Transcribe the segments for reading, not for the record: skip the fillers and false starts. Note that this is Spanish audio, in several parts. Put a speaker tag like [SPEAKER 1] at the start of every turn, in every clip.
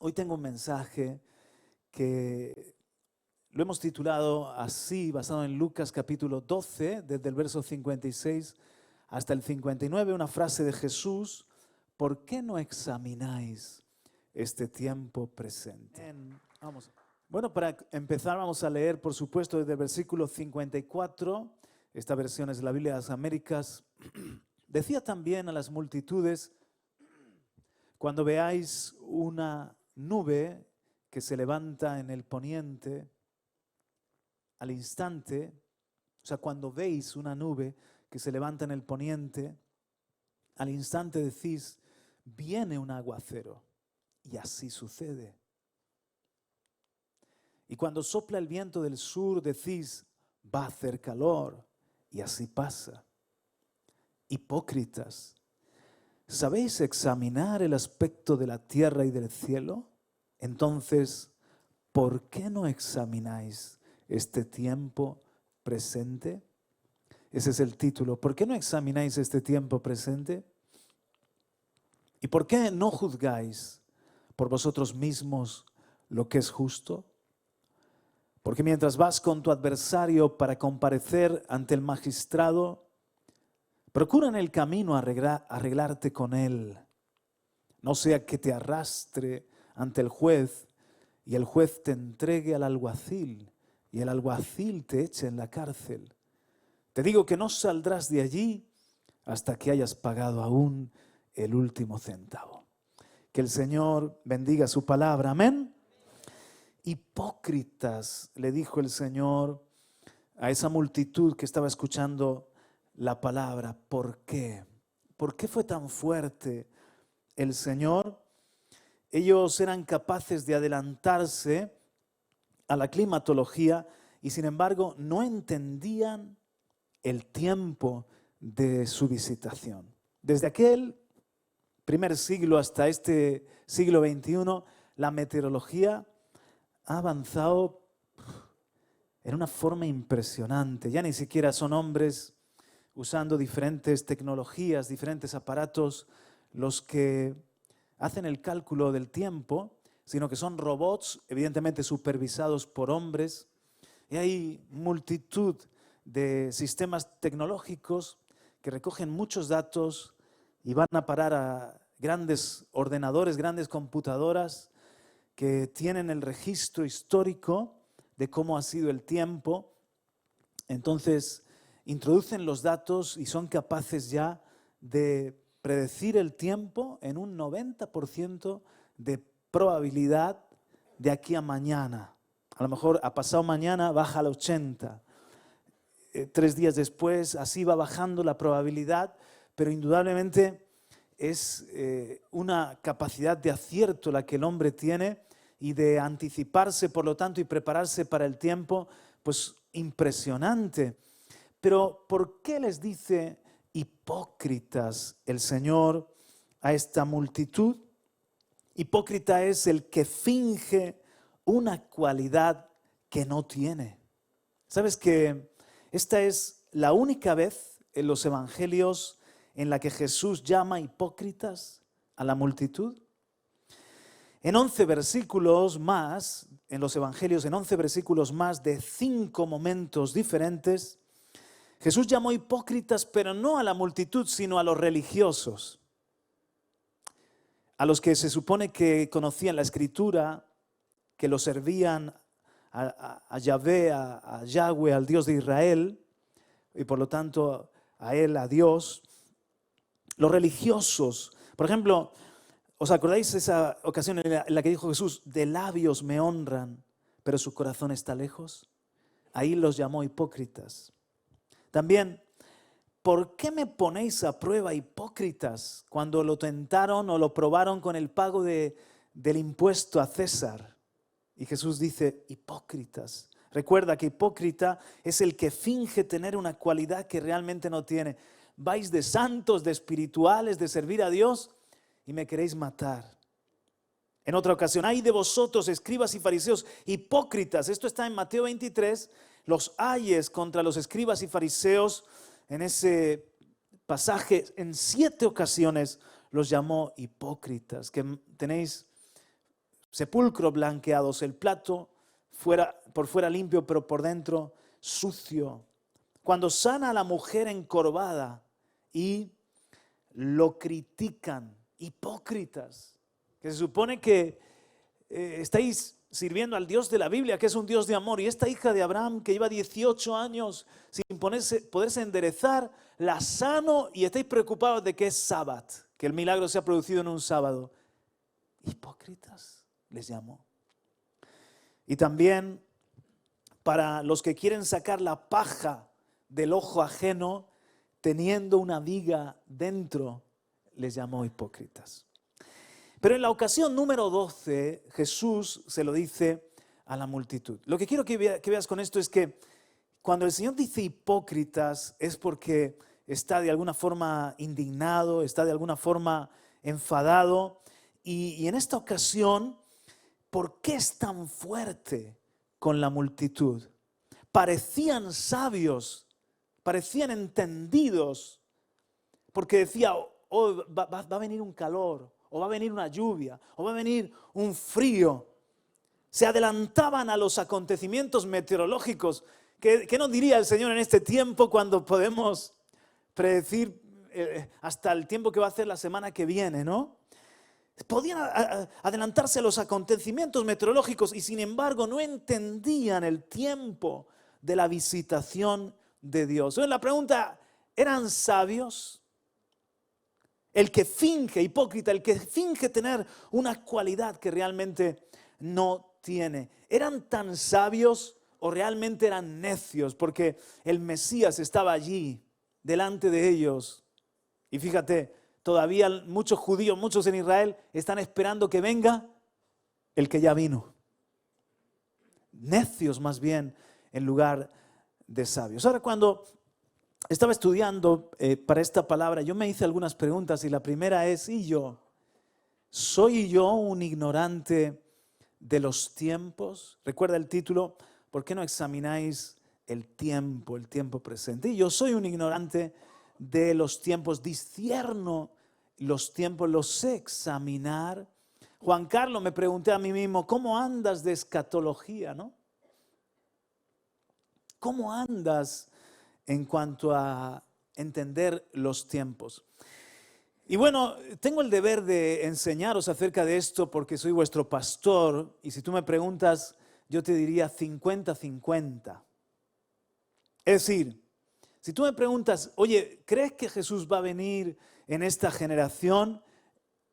[SPEAKER 1] Hoy tengo un mensaje que lo hemos titulado así, basado en Lucas capítulo 12, desde el verso 56 hasta el 59, una frase de Jesús: ¿por qué no examináis este tiempo presente? Vamos. Bueno, para empezar vamos a leer, por supuesto, desde el versículo 54, esta versión es la Biblia de las Américas. Decía también a las multitudes: cuando veáis una nube que se levanta en el poniente, al instante, o sea, cuando veis una nube que se levanta en el poniente, al instante decís: viene un aguacero, y así sucede. Y cuando sopla el viento del sur, decís: va a hacer calor, y así pasa. Hipócritas, ¿sabéis examinar el aspecto de la tierra y del cielo? Entonces, ¿por qué no examináis este tiempo presente? Ese es el título. ¿Por qué no examináis este tiempo presente? ¿Y por qué no juzgáis por vosotros mismos lo que es justo? Porque mientras vas con tu adversario para comparecer ante el magistrado, procura en el camino arreglarte con él, no sea que te arrastre ante el juez y el juez te entregue al alguacil y el alguacil te eche en la cárcel. Te digo que no saldrás de allí hasta que hayas pagado aún el último centavo. Que el Señor bendiga su palabra. Amén. Hipócritas, le dijo el Señor a esa multitud que estaba escuchando la palabra. ¿Por qué? ¿Por qué fue tan fuerte el Señor? Ellos eran capaces de adelantarse a la climatología y sin embargo no entendían el tiempo de su visitación. Desde aquel primer siglo hasta este siglo XXI, la meteorología ha avanzado en una forma impresionante. Ya ni siquiera son hombres usando diferentes tecnologías, diferentes aparatos, los que hacen el cálculo del tiempo, sino que son robots, evidentemente supervisados por hombres. Y hay multitud de sistemas tecnológicos que recogen muchos datos y van a parar a grandes ordenadores, grandes computadoras que tienen el registro histórico de cómo ha sido el tiempo. Entonces, introducen los datos y son capaces ya de predecir el tiempo en un 90% de probabilidad de aquí a mañana. A lo mejor a pasado mañana baja al 80%. 3 días después así va bajando la probabilidad, pero indudablemente es una capacidad de acierto la que el hombre tiene y de anticiparse, por lo tanto, y prepararse para el tiempo, pues impresionante. Pero ¿por qué les dice hipócritas el Señor a esta multitud? Hipócrita es el que finge una cualidad que no tiene. ¿Sabes que esta es la única vez en los evangelios en la que Jesús llama hipócritas a la multitud? En 11 versículos más, en los evangelios, en 11 versículos más de 5 momentos diferentes, Jesús llamó hipócritas, pero no a la multitud, sino a los religiosos, a los que se supone que conocían la Escritura, que lo servían a Yahvé, a Yahweh, al Dios de Israel, y por lo tanto a Él, a Dios. Los religiosos, por ejemplo, ¿os acordáis de esa ocasión en la que dijo Jesús: de labios me honran, pero su corazón está lejos? Ahí los llamó hipócritas. También, ¿por qué me ponéis a prueba, hipócritas, cuando lo tentaron o lo probaron con el pago del impuesto a César? Y Jesús dice: hipócritas. Recuerda que hipócrita es el que finge tener una cualidad que realmente no tiene. Vais de santos, de espirituales, de servir a Dios y me queréis matar. En otra ocasión: ay de vosotros, escribas y fariseos, hipócritas. Esto está en Mateo 23, los ayes contra los escribas y fariseos. En ese pasaje, en 7 ocasiones los llamó hipócritas. Que tenéis sepulcro blanqueados, el plato por fuera limpio, pero por dentro sucio. Cuando sana a la mujer encorvada y lo critican, hipócritas, que se supone que estáis sirviendo al Dios de la Biblia, que es un Dios de amor, y esta hija de Abraham que lleva 18 años sin poderse enderezar, la sano y estáis preocupados de que es sábado, que el milagro se ha producido en un sábado. Hipócritas les llamó. Y también para los que quieren sacar la paja del ojo ajeno, teniendo una viga dentro, les llamó hipócritas. Pero en la ocasión número 12, Jesús se lo dice a la multitud. Lo que quiero que veas con esto es que cuando el Señor dice hipócritas es porque está de alguna forma indignado, está de alguna forma enfadado. Y en esta ocasión, ¿por qué es tan fuerte con la multitud? Parecían sabios, parecían entendidos, porque decía, oh, va a venir un calor, o va a venir una lluvia, o va a venir un frío. Se adelantaban a los acontecimientos meteorológicos. ¿Qué nos diría el Señor en este tiempo cuando podemos predecir hasta el tiempo que va a hacer la semana que viene, ¿no? Podían adelantarse a los acontecimientos meteorológicos y sin embargo no entendían el tiempo de la visitación de Dios. Entonces la pregunta, ¿eran sabios? El que finge, hipócrita, el que finge tener una cualidad que realmente no tiene. ¿Eran tan sabios o realmente eran necios? Porque el Mesías estaba allí, delante de ellos. Y fíjate, todavía muchos judíos, muchos en Israel, están esperando que venga el que ya vino. Necios más bien en lugar de sabios. Ahora cuando estaba estudiando para esta palabra, yo me hice algunas preguntas y la primera es, ¿y yo? ¿Soy yo un ignorante de los tiempos? Recuerda el título, ¿por qué no examináis el tiempo presente? Y yo soy un ignorante de los tiempos, discierno los tiempos, los sé examinar. Juan Carlos, me pregunté a mí mismo, ¿cómo andas de escatología, no? ¿Cómo andas en cuanto a entender los tiempos? Y bueno, tengo el deber de enseñaros acerca de esto porque soy vuestro pastor y si tú me preguntas, yo te diría 50-50. Es decir, si tú me preguntas, oye, ¿crees que Jesús va a venir en esta generación?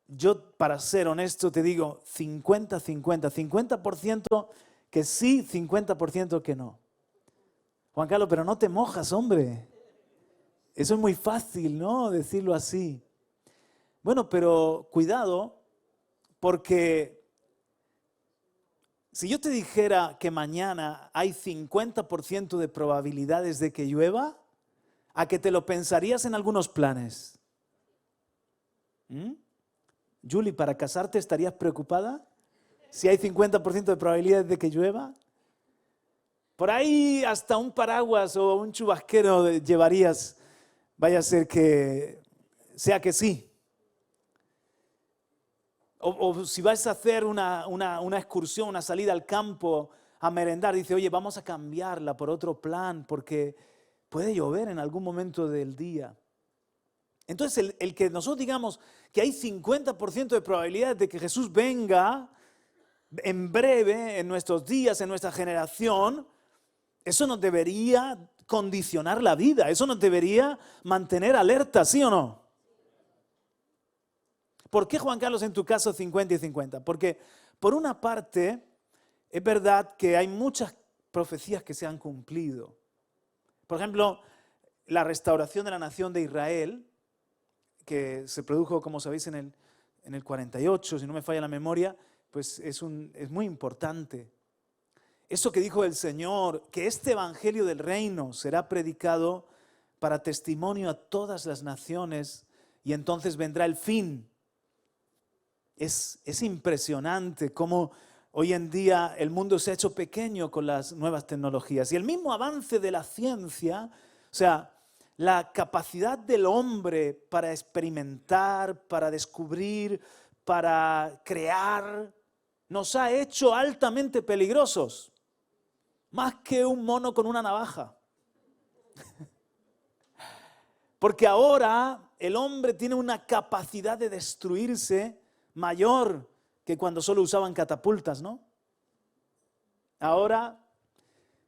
[SPEAKER 1] Yo, para ser honesto, te digo 50-50. 50% que sí, 50% que no. Juan Carlos, pero no te mojas, hombre. Eso es muy fácil, ¿no? Decirlo así. Bueno, pero cuidado, porque si yo te dijera que mañana hay 50% de probabilidades de que llueva, ¿a que te lo pensarías en algunos planes? Julie, ¿para casarte estarías preocupada? Si hay 50% de probabilidades de que llueva. Por ahí hasta un paraguas o un chubasquero llevarías, vaya a ser que sea que sí. O si vas a hacer una excursión, una salida al campo a merendar, dice, oye, vamos a cambiarla por otro plan porque puede llover en algún momento del día. Entonces, el que nosotros digamos que hay 50% de probabilidades de que Jesús venga en breve, en nuestros días, en nuestra generación, eso nos debería condicionar la vida, eso nos debería mantener alerta, ¿sí o no? ¿Por qué, Juan Carlos, en tu caso 50 y 50? Porque, por una parte, es verdad que hay muchas profecías que se han cumplido. Por ejemplo, la restauración de la nación de Israel, que se produjo, como sabéis, en el 48, si no me falla la memoria, pues es muy importante. Eso que dijo el Señor, que este evangelio del reino será predicado para testimonio a todas las naciones y entonces vendrá el fin. Es impresionante cómo hoy en día el mundo se ha hecho pequeño con las nuevas tecnologías y el mismo avance de la ciencia, o sea, la capacidad del hombre para experimentar, para descubrir, para crear, nos ha hecho altamente peligrosos, más que un mono con una navaja. Porque ahora el hombre tiene una capacidad de destruirse mayor que cuando solo usaban catapultas, ¿no? Ahora,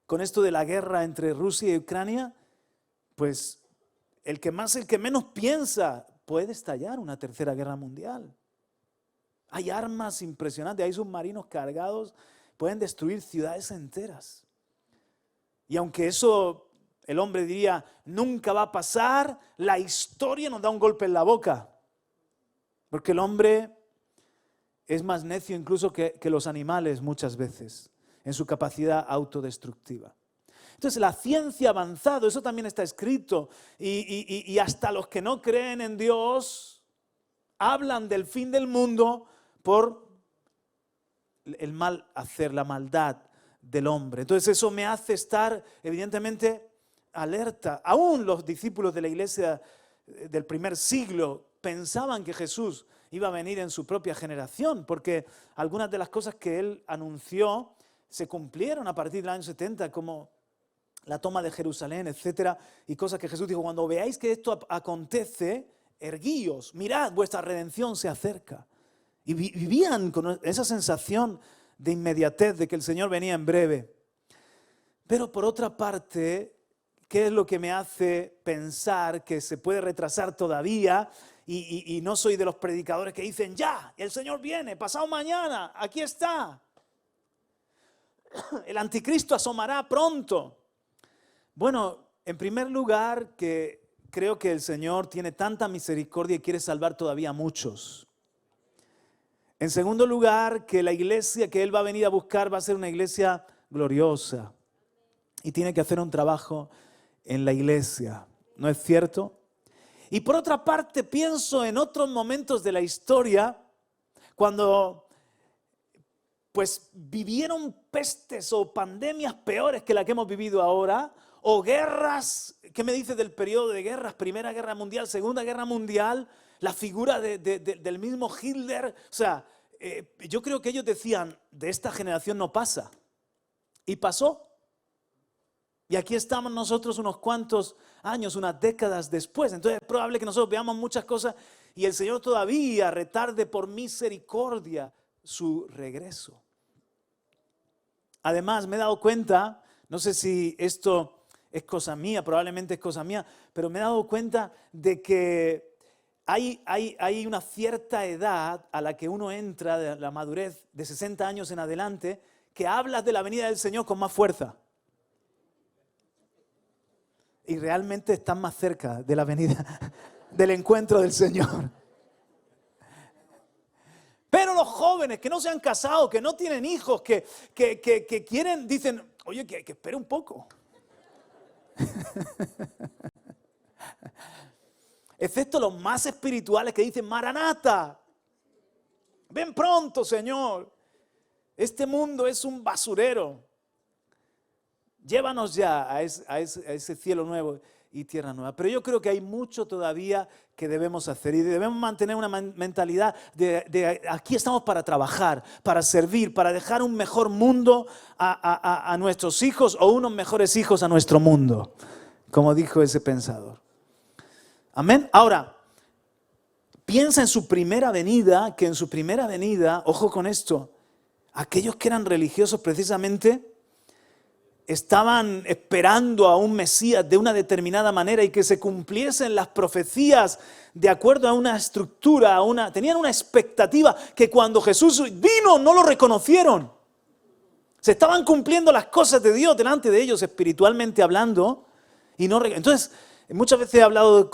[SPEAKER 1] con esto de la guerra entre Rusia y Ucrania, pues el que menos piensa puede estallar una tercera guerra mundial. Hay armas impresionantes, hay submarinos cargados, pueden destruir ciudades enteras. Y aunque eso el hombre diría, nunca va a pasar, la historia nos da un golpe en la boca. Porque el hombre es más necio incluso que los animales muchas veces, en su capacidad autodestructiva. Entonces la ciencia ha avanzado, eso también está escrito, y hasta los que no creen en Dios hablan del fin del mundo por el mal hacer, la maldad del hombre. Entonces eso me hace estar evidentemente alerta. Aún los discípulos de la iglesia del primer siglo pensaban que Jesús iba a venir en su propia generación, porque algunas de las cosas que él anunció se cumplieron a partir del año 70, como la toma de Jerusalén, etcétera, y cosas que Jesús dijo, cuando veáis que esto acontece, erguíos, mirad, vuestra redención se acerca. Y vivían con esa sensación de inmediatez, de que el Señor venía en breve. Pero por otra parte, ¿qué es lo que me hace pensar que se puede retrasar todavía? Y no soy de los predicadores que dicen, ya, el Señor viene, pasado mañana, aquí está. El anticristo asomará pronto. Bueno, en primer lugar, que creo que el Señor tiene tanta misericordia y quiere salvar todavía a muchos. En segundo lugar, que la iglesia que Él va a venir a buscar va a ser una iglesia gloriosa. Y tiene que hacer un trabajo en la iglesia, ¿no es cierto? Y por otra parte, pienso en otros momentos de la historia, cuando pues vivieron pestes o pandemias peores que la que hemos vivido ahora, o guerras. ¿Qué me dices del periodo de guerras? Primera Guerra Mundial, Segunda Guerra Mundial, la figura del mismo Hitler. O sea, yo creo que ellos decían, de esta generación no pasa. Y pasó. Y aquí estamos nosotros unos cuantos años, unas décadas después. Entonces es probable que nosotros veamos muchas cosas y el Señor todavía retarde por misericordia su regreso. Además, me he dado cuenta, no sé si esto es cosa mía, probablemente es cosa mía, pero me he dado cuenta de que hay una cierta edad a la que uno entra, de la madurez de 60 años en adelante, que hablas de la venida del Señor con más fuerza. Y realmente estás más cerca de la venida, del encuentro del Señor. Pero los jóvenes que no se han casado, que no tienen hijos, que quieren, dicen, oye, que espere un poco. Excepto los más espirituales que dicen, Maranata, ven pronto, Señor. Este mundo es un basurero. Llévanos ya a ese cielo nuevo y tierra nueva. Pero yo creo que hay mucho todavía que debemos hacer y debemos mantener una mentalidad de aquí estamos para trabajar, para servir, para dejar un mejor mundo a nuestros hijos o unos mejores hijos a nuestro mundo, como dijo ese pensador. Amén. Ahora, piensa en su primera venida, que en su primera venida, ojo con esto, aquellos que eran religiosos precisamente estaban esperando a un Mesías de una determinada manera y que se cumpliesen las profecías de acuerdo a una estructura, tenían una expectativa que cuando Jesús vino no lo reconocieron. Se estaban cumpliendo las cosas de Dios delante de ellos espiritualmente hablando y no. Entonces, muchas veces he hablado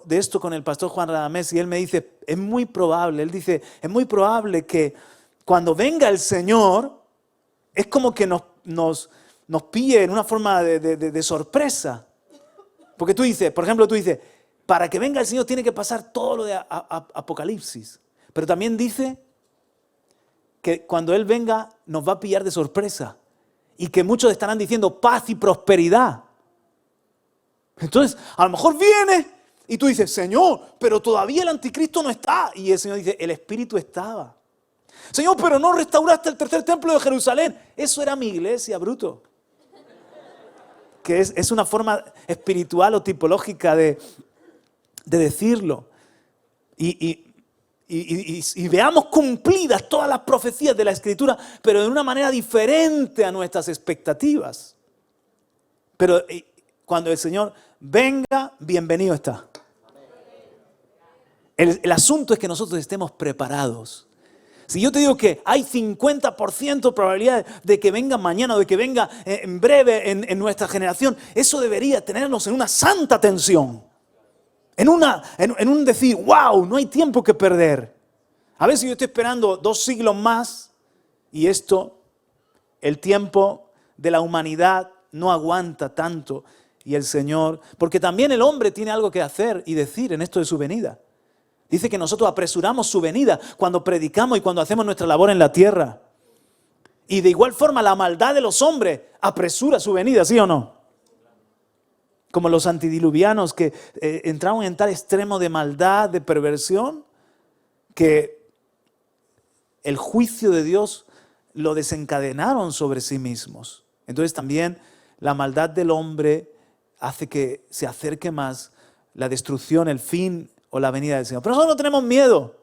[SPEAKER 1] de esto con el pastor Juan Radamés y él me dice, es muy probable que cuando venga el Señor es como que nos pille en una forma de sorpresa. Porque tú dices, por ejemplo, para que venga el Señor tiene que pasar todo lo de Apocalipsis. Pero también dice que cuando Él venga nos va a pillar de sorpresa. Y que muchos estarán diciendo paz y prosperidad. Entonces, a lo mejor viene y tú dices, Señor, pero todavía el anticristo no está. Y el Señor dice, el Espíritu estaba. Señor, pero no restauraste el tercer templo de Jerusalén. Eso era mi iglesia, bruto. Que es una forma espiritual o tipológica de decirlo. Y veamos cumplidas todas las profecías de la Escritura, pero de una manera diferente a nuestras expectativas. Pero cuando el Señor venga, bienvenido está. El asunto es que nosotros estemos preparados. Si yo te digo que hay 50% probabilidad de que venga mañana o de que venga en breve en nuestra generación, eso debería tenernos en una santa tensión. En un decir, wow, no hay tiempo que perder. A veces yo estoy esperando 2 siglos más y el tiempo de la humanidad no aguanta tanto. Y el Señor, porque también el hombre tiene algo que hacer y decir en esto de su venida. Dice que nosotros apresuramos su venida cuando predicamos y cuando hacemos nuestra labor en la tierra. Y de igual forma la maldad de los hombres apresura su venida, ¿sí o no? Como los antidiluvianos que entraron en tal extremo de maldad, de perversión, que el juicio de Dios lo desencadenaron sobre sí mismos. Entonces también la maldad del hombre hace que se acerque más la destrucción, el fin o la venida del Señor. Pero nosotros no tenemos miedo,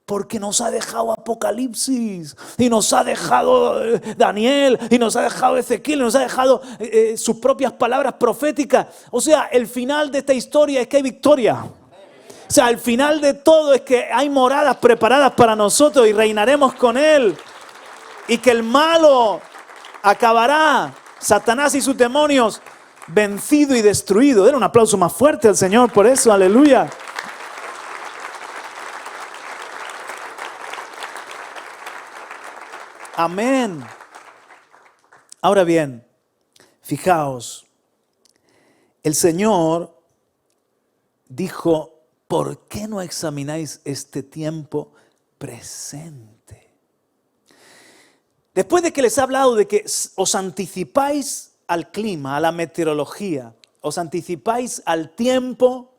[SPEAKER 1] porque nos ha dejado Apocalipsis, y nos ha dejado Daniel, y nos ha dejado Ezequiel, y nos ha dejado sus propias palabras proféticas. O sea, el final de esta historia es que hay victoria. O sea, el final de todo es que hay moradas preparadas para nosotros y reinaremos con Él. Y que el malo acabará, Satanás y sus demonios, vencido y destruido. Den un aplauso más fuerte al Señor por eso, aleluya. Amén. Ahora bien, fijaos, el Señor dijo, ¿por qué no examináis este tiempo presente? Después de que les ha hablado de que os anticipáis al clima, a la meteorología, os anticipáis al tiempo,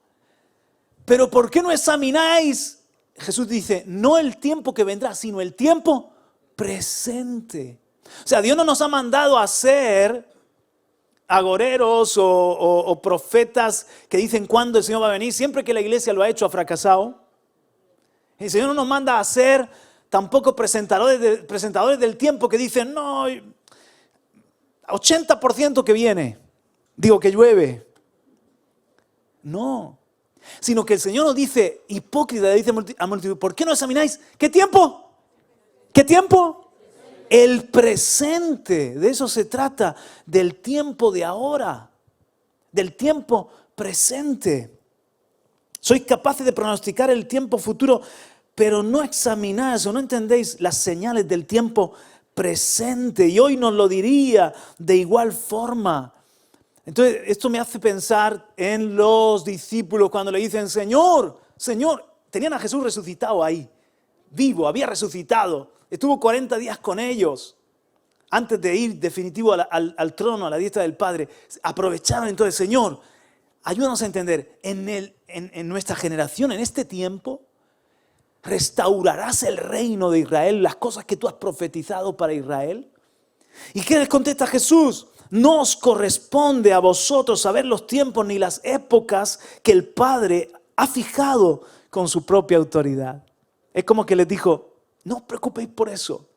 [SPEAKER 1] pero ¿por qué no examináis? Jesús dice, no el tiempo que vendrá, sino el tiempo presente. O sea, Dios no nos ha mandado a ser agoreros o profetas que dicen cuándo el Señor va a venir. Siempre que la iglesia lo ha hecho, ha fracasado. El Señor no nos manda a ser tampoco presentadores del tiempo que dicen, no, 80% que viene, digo que llueve. No, sino que el Señor nos dice, hipócrita, dice a multitud, ¿por qué no examináis? ¿Qué tiempo? ¿Qué tiempo? El presente. De eso se trata, del tiempo de ahora, del tiempo presente. Sois capaces de pronosticar el tiempo futuro, pero no examináis o no entendéis las señales del tiempo presente. Y hoy nos lo diría de igual forma. Entonces, esto me hace pensar en los discípulos cuando le dicen, Señor, Señor, tenían a Jesús resucitado ahí, vivo, había resucitado. Estuvo 40 días con ellos antes de ir definitivo al trono, a la diestra del Padre. Aprovecharon entonces, Señor, ayúdanos a entender, en nuestra generación, en este tiempo, restaurarás el reino de Israel, las cosas que tú has profetizado para Israel. ¿Y qué les contesta Jesús? No os corresponde a vosotros saber los tiempos ni las épocas que el Padre ha fijado con su propia autoridad. Es como que les dijo, no os preocupéis por eso.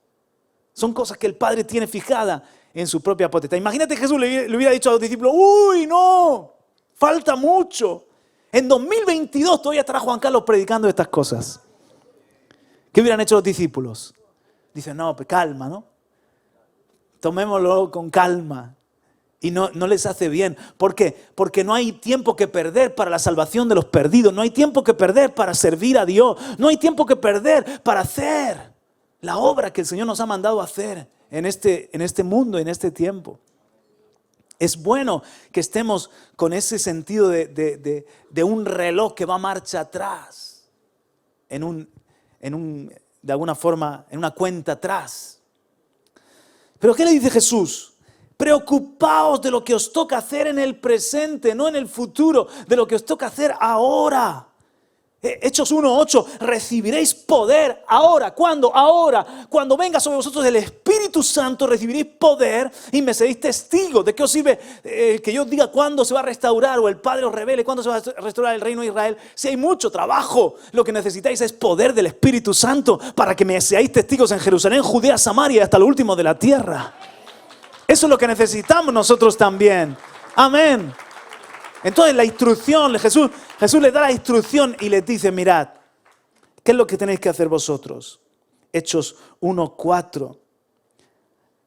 [SPEAKER 1] Son cosas que el Padre tiene fijada en su propia potestad. Imagínate Jesús le hubiera dicho a los discípulos, uy, no, falta mucho. En 2022 todavía estará Juan Carlos predicando estas cosas. ¿Qué hubieran hecho los discípulos? Dicen, no, pues calma, ¿no? Tomémoslo con calma. Y no les hace bien. ¿Por qué? Porque no hay tiempo que perder para la salvación de los perdidos. No hay tiempo que perder para servir a Dios. No hay tiempo que perder para hacer la obra que el Señor nos ha mandado a hacer en este mundo, en este tiempo. Es bueno que estemos con ese sentido de un reloj que va marcha atrás. De alguna forma, en una cuenta atrás. ¿Pero qué le dice Jesús? Preocupaos de lo que os toca hacer en el presente, no en el futuro, de lo que os toca hacer ahora. Hechos 1:8, recibiréis poder ahora. ¿Cuándo? Ahora. Cuando venga sobre vosotros el Espíritu Santo, recibiréis poder y me seréis testigos. ¿De qué os sirve que yo diga cuándo se va a restaurar o el Padre os revele cuándo se va a restaurar el reino de Israel? Si hay mucho trabajo, lo que necesitáis es poder del Espíritu Santo para que me seáis testigos en Jerusalén, Judea, Samaria y hasta lo último de la tierra. Eso es lo que necesitamos nosotros también. Amén. Entonces la instrucción, Jesús les da la instrucción y les dice, mirad, ¿qué es lo que tenéis que hacer vosotros? Hechos 1:4.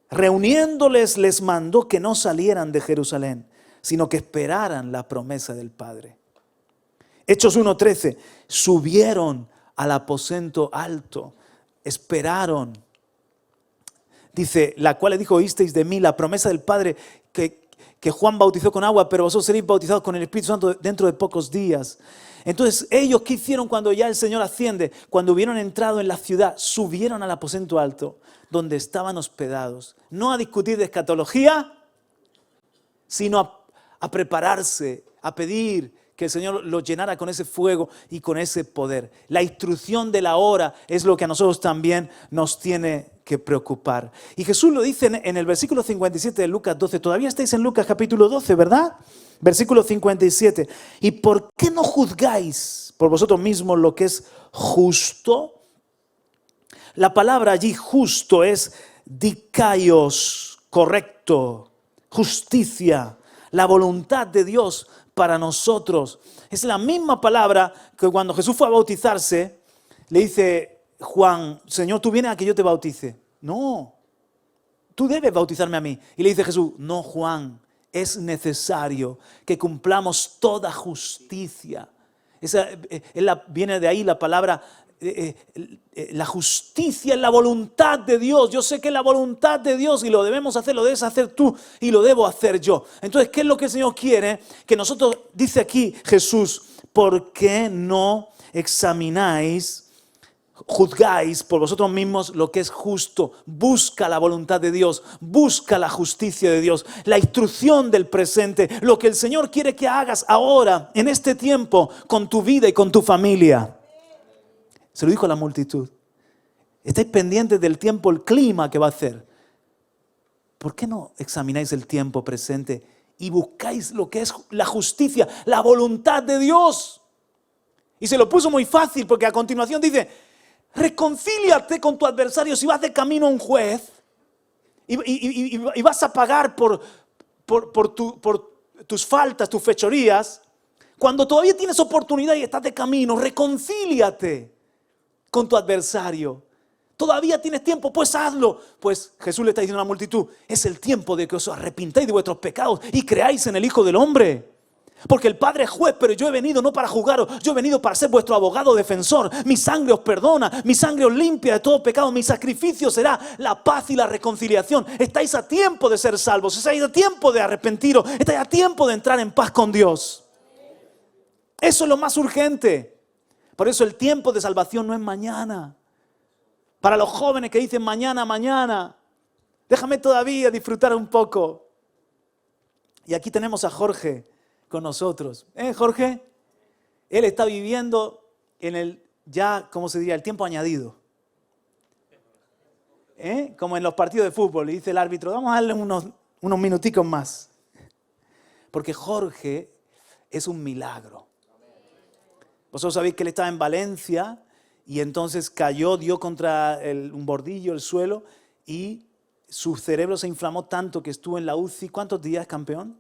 [SPEAKER 1] Reuniéndoles les mandó que no salieran de Jerusalén, sino que esperaran la promesa del Padre. Hechos 1:13. Subieron al aposento alto, esperaron. Dice, la cual le dijo, oísteis de mí la promesa del Padre que Juan bautizó con agua, pero vosotros seréis bautizados con el Espíritu Santo dentro de pocos días. Entonces, ellos, ¿qué hicieron cuando ya el Señor asciende? Cuando hubieron entrado en la ciudad, subieron al aposento alto, donde estaban hospedados. No a discutir de escatología, sino a prepararse, a pedir que el Señor los llenara con ese fuego y con ese poder. La instrucción de la hora es lo que a nosotros también nos tiene que preocupar. Y Jesús lo dice en el versículo 57 de Lucas 12. Todavía estáis en Lucas capítulo 12, ¿verdad? Versículo 57. ¿Y por qué no juzgáis por vosotros mismos lo que es justo? La palabra allí justo es dikaios, correcto, justicia, la voluntad de Dios para nosotros. Es la misma palabra que cuando Jesús fue a bautizarse, le dice Juan, Señor, ¿tú vienes a que yo te bautice? No, tú debes bautizarme a mí. Y le dice Jesús, no, Juan, es necesario que cumplamos toda justicia. Viene de ahí la palabra, la justicia es la voluntad de Dios. Yo sé que es la voluntad de Dios y lo debemos hacer, lo debes hacer tú y lo debo hacer yo. Entonces, ¿qué es lo que el Señor quiere? Que nosotros, dice aquí Jesús, ¿por qué no examináis? Juzgáis por vosotros mismos lo que es justo. Busca la voluntad de Dios, busca la justicia de Dios, la instrucción del presente, lo que el Señor quiere que hagas ahora, en este tiempo, con tu vida y con tu familia. Se lo dijo a la multitud. Estáis pendientes del tiempo, el clima que va a hacer. ¿Por qué no examináis el tiempo presente y buscáis lo que es la justicia, la voluntad de Dios? Y se lo puso muy fácil porque a continuación dice, reconcíliate con tu adversario. Si vas de camino a un juez y vas a pagar por tus faltas, tus fechorías, cuando todavía tienes oportunidad y estás de camino, reconcíliate con tu adversario. Todavía tienes tiempo, pues hazlo. Pues Jesús le está diciendo a la multitud, es el tiempo de que os arrepintáis de vuestros pecados y creáis en el Hijo del Hombre. Porque el Padre es juez, pero yo he venido no para juzgaros, yo he venido para ser vuestro abogado defensor. Mi sangre os perdona, mi sangre os limpia de todo pecado, mi sacrificio será la paz y la reconciliación. Estáis a tiempo de ser salvos, estáis a tiempo de arrepentiros, estáis a tiempo de entrar en paz con Dios. Eso es lo más urgente. Por eso el tiempo de salvación no es mañana. Para los jóvenes que dicen mañana, mañana, déjame todavía disfrutar un poco. Y aquí tenemos a Jorge con nosotros. Jorge? Él está viviendo en el, ya, ¿cómo se diría? El tiempo añadido. Como en los partidos de fútbol. Y dice el árbitro, vamos a darle unos minuticos más. Porque Jorge es un milagro. Vosotros sabéis que él estaba en Valencia y entonces cayó, dio contra un bordillo, el suelo, y su cerebro se inflamó tanto que estuvo en la UCI. ¿Cuántos días, campeón?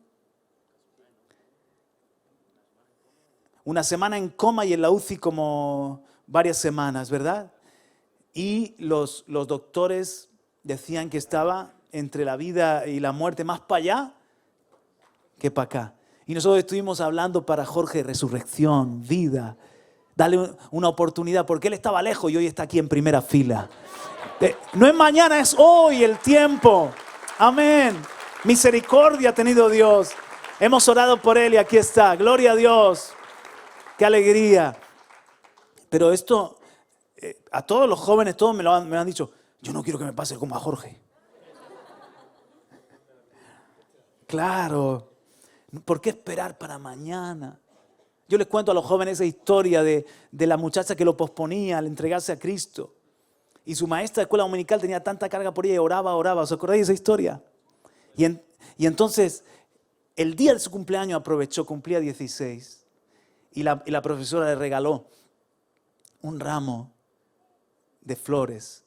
[SPEAKER 1] Una semana en coma y en la UCI como varias semanas, ¿verdad? Y los doctores decían que estaba entre la vida y la muerte, más para allá que para acá. Y nosotros estuvimos hablando para Jorge, resurrección, vida. Dale una oportunidad, porque él estaba lejos y hoy está aquí en primera fila. No es mañana, es hoy el tiempo. Amén. Misericordia ha tenido Dios. Hemos orado por él y aquí está. Gloria a Dios. Qué alegría. Pero esto, a todos los jóvenes, todos me han dicho, yo no quiero que me pase como a Jorge. Claro. ¿Por qué esperar para mañana? Yo les cuento a los jóvenes esa historia de la muchacha que lo posponía al entregarse a Cristo. Y su maestra de escuela dominical tenía tanta carga por ella y oraba. ¿Os acordáis de esa historia? Y entonces, el día de su cumpleaños aprovechó, cumplía 16. Y la profesora le regaló un ramo de flores,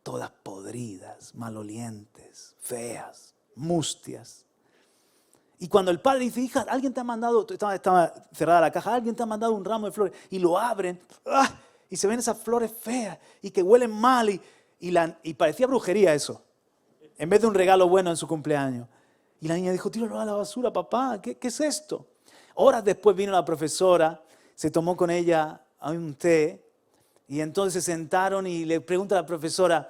[SPEAKER 1] todas podridas, malolientes, feas, mustias. Y cuando el padre dice, hija, alguien te ha mandado, estaba cerrada la caja, alguien te ha mandado un ramo de flores, y lo abren, ¡ah! Y se ven esas flores feas y que huelen mal y parecía brujería eso, en vez de un regalo bueno en su cumpleaños. Y la niña dijo, tíralo a la basura, papá, ¿qué es esto? Horas después vino la profesora, se tomó con ella a un té y entonces se sentaron y le pregunta a la profesora,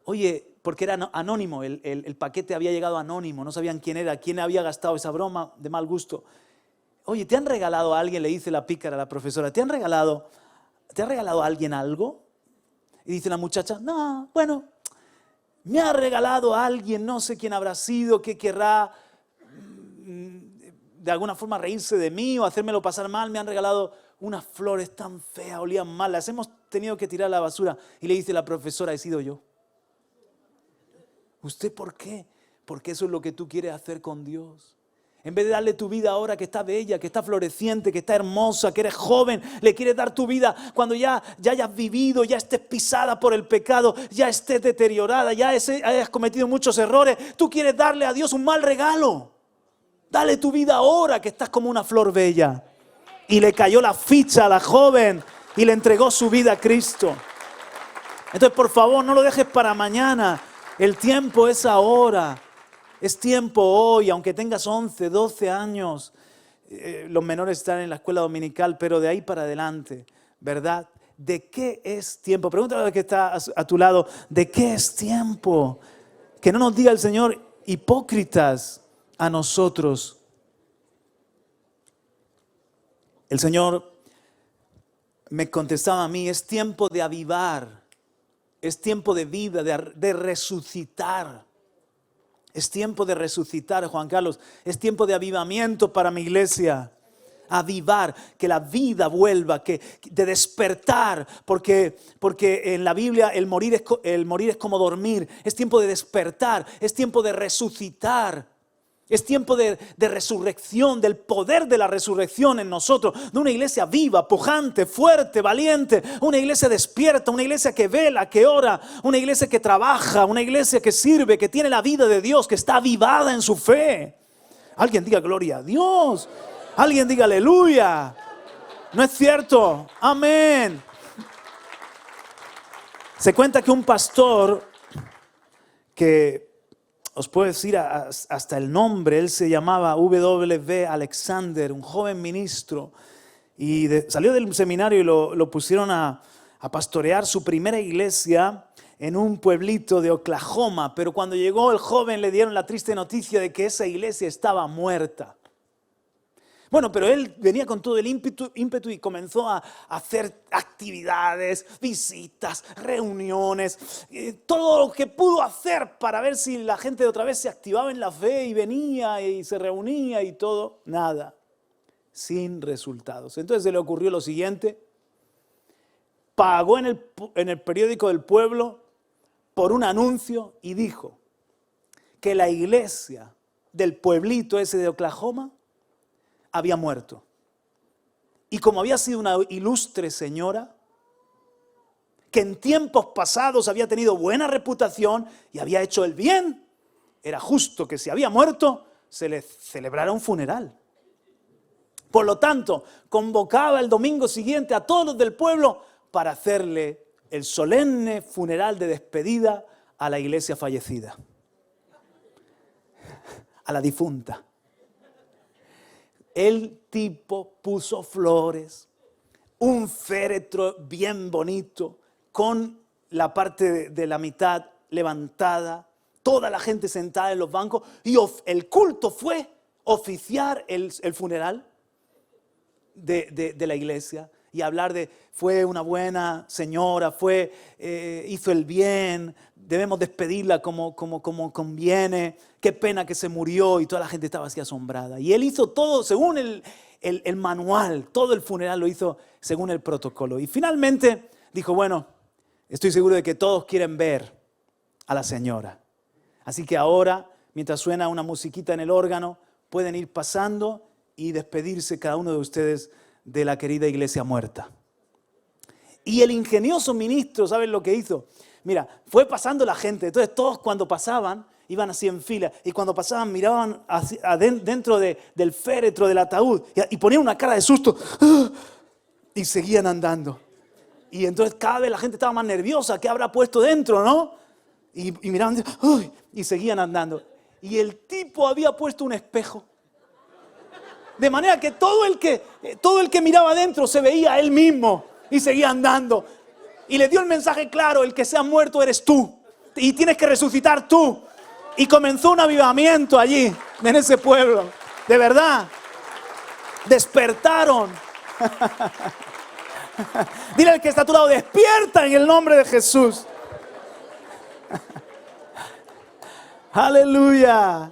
[SPEAKER 1] oye, porque era anónimo, el paquete había llegado anónimo, no sabían quién era, quién había gastado esa broma de mal gusto. Oye, ¿te han regalado a alguien? Le dice la pícara a la profesora, ¿te ha regalado a alguien algo? Y dice la muchacha, no, bueno, me ha regalado a alguien, no sé quién habrá sido, que querrá de alguna forma reírse de mí o hacérmelo pasar mal, me han regalado unas flores tan feas, olían mal, las hemos tenido que tirar a la basura. Y le dice la profesora, he sido yo. ¿Usted por qué? Porque eso es lo que tú quieres hacer con Dios. En vez de darle tu vida ahora que está bella, que está floreciente, que está hermosa, que eres joven, le quieres dar tu vida cuando ya hayas vivido, ya estés pisada por el pecado, ya estés deteriorada, ya hayas cometido muchos errores. Tú quieres darle a Dios un mal regalo. Dale tu vida ahora que estás como una flor bella. Y le cayó la ficha a la joven y le entregó su vida a Cristo. Entonces, por favor, no lo dejes para mañana. El tiempo es ahora. Es tiempo hoy, aunque tengas 11, 12 años. Los menores están en la escuela dominical, pero de ahí para adelante, ¿verdad? ¿De qué es tiempo? Pregúntale al que está a tu lado, ¿de qué es tiempo? Que no nos diga el Señor hipócritas a nosotros. El Señor me contestaba a mí, es tiempo de avivar, es tiempo de vida, de resucitar. Es tiempo de resucitar, Juan Carlos. Es tiempo de avivamiento para mi iglesia. Avivar, que la vida vuelva, de despertar. Porque en la Biblia el morir es como dormir. Es tiempo de despertar. Es tiempo de resucitar. Es tiempo de resurrección, del poder de la resurrección en nosotros. De una iglesia viva, pujante, fuerte, valiente. Una iglesia despierta, una iglesia que vela, que ora. Una iglesia que trabaja, una iglesia que sirve, que tiene la vida de Dios, que está avivada en su fe. Alguien diga gloria a Dios. Alguien diga aleluya. ¿No es cierto? Amén. Se cuenta que un pastor que... Os puedo decir hasta el nombre, él se llamaba W. Alexander, un joven ministro, y salió del seminario y lo pusieron a pastorear su primera iglesia en un pueblito de Oklahoma, pero cuando llegó el joven le dieron la triste noticia de que esa iglesia estaba muerta. Bueno, pero él venía con todo el ímpetu y comenzó a hacer actividades, visitas, reuniones, todo lo que pudo hacer para ver si la gente de otra vez se activaba en la fe y venía y se reunía y todo. Nada, sin resultados. Entonces se le ocurrió lo siguiente, pagó en el periódico del pueblo por un anuncio y dijo que la iglesia del pueblito ese de Oklahoma había muerto. Y como había sido una ilustre señora, que en tiempos pasados había tenido buena reputación y había hecho el bien, era justo que si había muerto, se le celebrara un funeral. Por lo tanto, convocaba el domingo siguiente a todos los del pueblo para hacerle el solemne funeral de despedida a la iglesia fallecida, a la difunta. El tipo puso flores, un féretro bien bonito, con la parte de la mitad levantada, toda la gente sentada en los bancos, y el culto fue oficiar el funeral de la iglesia y hablar fue una buena señora, hizo el bien, debemos despedirla como conviene, qué pena que se murió, y toda la gente estaba así asombrada. Y él hizo todo según el manual, todo el funeral lo hizo según el protocolo. Y finalmente dijo, bueno, estoy seguro de que todos quieren ver a la señora. Así que ahora, mientras suena una musiquita en el órgano, pueden ir pasando y despedirse cada uno de ustedes de la querida iglesia muerta. Y el ingenioso ministro, ¿saben lo que hizo? Mira, fue pasando la gente. Entonces todos cuando pasaban, iban así en fila. Y cuando pasaban, miraban dentro del féretro del ataúd. Y ponían una cara de susto. Y seguían andando. Y entonces cada vez la gente estaba más nerviosa. ¿Qué habrá puesto dentro, no? Y miraban. Y seguían andando. Y el tipo había puesto un espejo. De manera que todo el que miraba adentro se veía a él mismo. Y seguía andando. Y le dio el mensaje claro, el que se ha muerto eres tú. Y tienes que resucitar tú. Y comenzó un avivamiento allí, en ese pueblo. De verdad. Despertaron. Dile al que está a tu lado, despierta en el nombre de Jesús. Aleluya.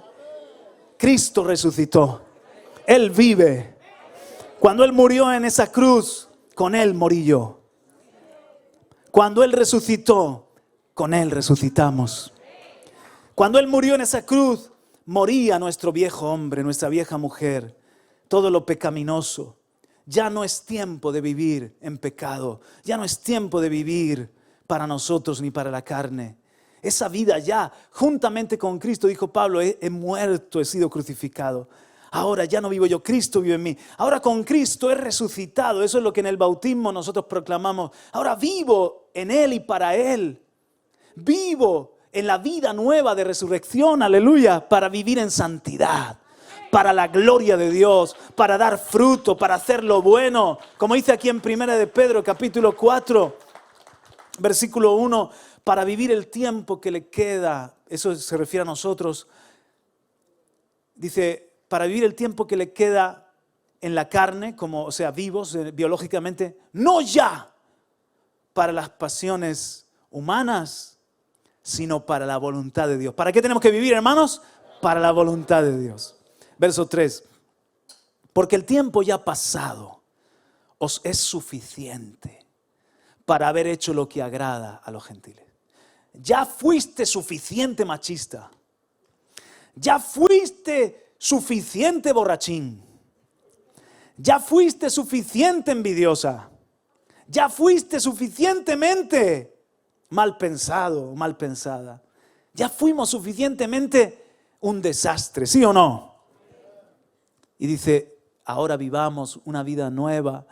[SPEAKER 1] Cristo resucitó. Él vive. Cuando Él murió en esa cruz, con Él morí yo. Cuando Él resucitó, con Él resucitamos. Cuando Él murió en esa cruz, moría nuestro viejo hombre, nuestra vieja mujer, todo lo pecaminoso. Ya no es tiempo de vivir en pecado. Ya no es tiempo de vivir para nosotros ni para la carne. Esa vida ya, juntamente con Cristo, dijo Pablo, he muerto, he sido crucificado. Ahora ya no vivo yo, Cristo vive en mí. Ahora con Cristo he resucitado. Eso es lo que en el bautismo nosotros proclamamos. Ahora vivo en Él y para Él. Vivo en la vida nueva de resurrección, aleluya, para vivir en santidad, para la gloria de Dios, para dar fruto, para hacer lo bueno. Como dice aquí en 1 de Pedro, capítulo 4, versículo 1, para vivir el tiempo que le queda, eso se refiere a nosotros, dice, para vivir el tiempo que le queda en la carne, o sea, vivos biológicamente, no ya para las pasiones humanas, sino para la voluntad de Dios. ¿Para qué tenemos que vivir, hermanos? Para la voluntad de Dios. Verso 3. Porque el tiempo ya pasado os es suficiente para haber hecho lo que agrada a los gentiles. Ya fuiste suficiente machista. Ya fuiste suficiente borrachín. Ya fuiste suficiente envidiosa. Ya fuiste suficientemente mal pensado, mal pensada. Ya fuimos suficientemente un desastre, ¿sí o no? Y dice, ahora vivamos una vida nueva.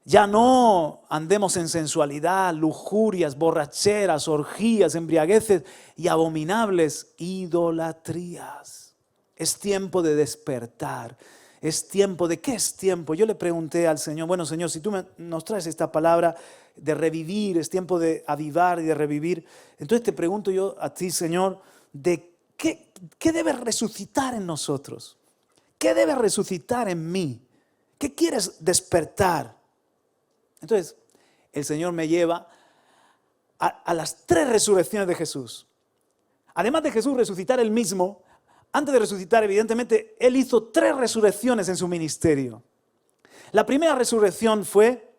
[SPEAKER 1] Ya no andemos en sensualidad, lujurias, borracheras, orgías, embriagueces y abominables idolatrías. Es tiempo de despertar. Es tiempo de, ¿qué es tiempo? Yo le pregunté al Señor, bueno Señor, si tú nos traes esta palabra de revivir, es tiempo de avivar y de revivir. Entonces te pregunto yo a ti, Señor, de qué debe resucitar en nosotros. ¿Qué debe resucitar en mí? ¿Qué quieres despertar? Entonces, el Señor me lleva a las 3 resurrecciones de Jesús. Además de Jesús resucitar él mismo, antes de resucitar, evidentemente, Él hizo 3 resurrecciones en su ministerio. La primera resurrección fue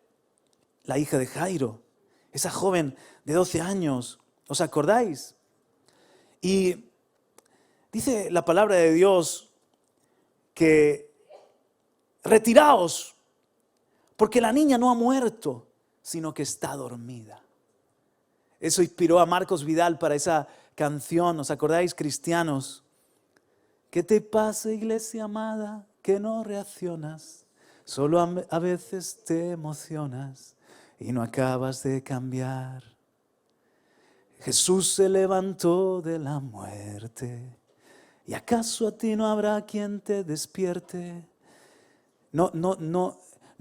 [SPEAKER 1] la hija de Jairo, esa joven de 12 años. ¿Os acordáis? Y dice la palabra de Dios que retiraos, porque la niña no ha muerto, sino que está dormida. Eso inspiró a Marcos Vidal para esa canción. ¿Os acordáis, cristianos? ¿Qué te pasa, iglesia amada, que no reaccionas? Solo a veces te emocionas y no acabas de cambiar. Jesús se levantó de la muerte. ¿Y acaso a ti no habrá quien te despierte? No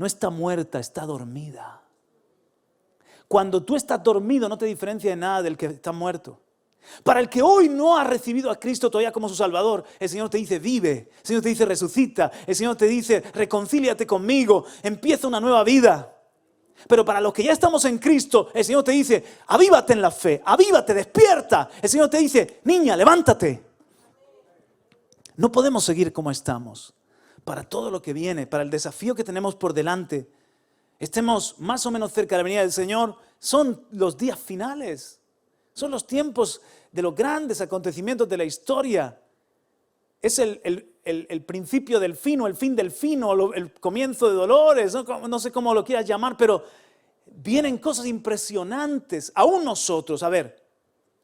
[SPEAKER 1] está muerta, está dormida. Cuando tú estás dormido no te diferencia de nada del que está muerto. Para el que hoy no ha recibido a Cristo todavía como su Salvador, el Señor te dice vive, el Señor te dice resucita, el Señor te dice reconcíliate conmigo, empieza una nueva vida. Pero para los que ya estamos en Cristo, el Señor te dice avívate en la fe, avívate, despierta. El Señor te dice niña, levántate. No podemos seguir como estamos, para todo lo que viene, para el desafío que tenemos por delante, estemos más o menos cerca de la venida del Señor, son los días finales, son los tiempos de los grandes acontecimientos de la historia. Es el principio del fin o el fin del fin o el comienzo de dolores, no sé cómo lo quieras llamar, pero vienen cosas impresionantes. Aún nosotros, a ver,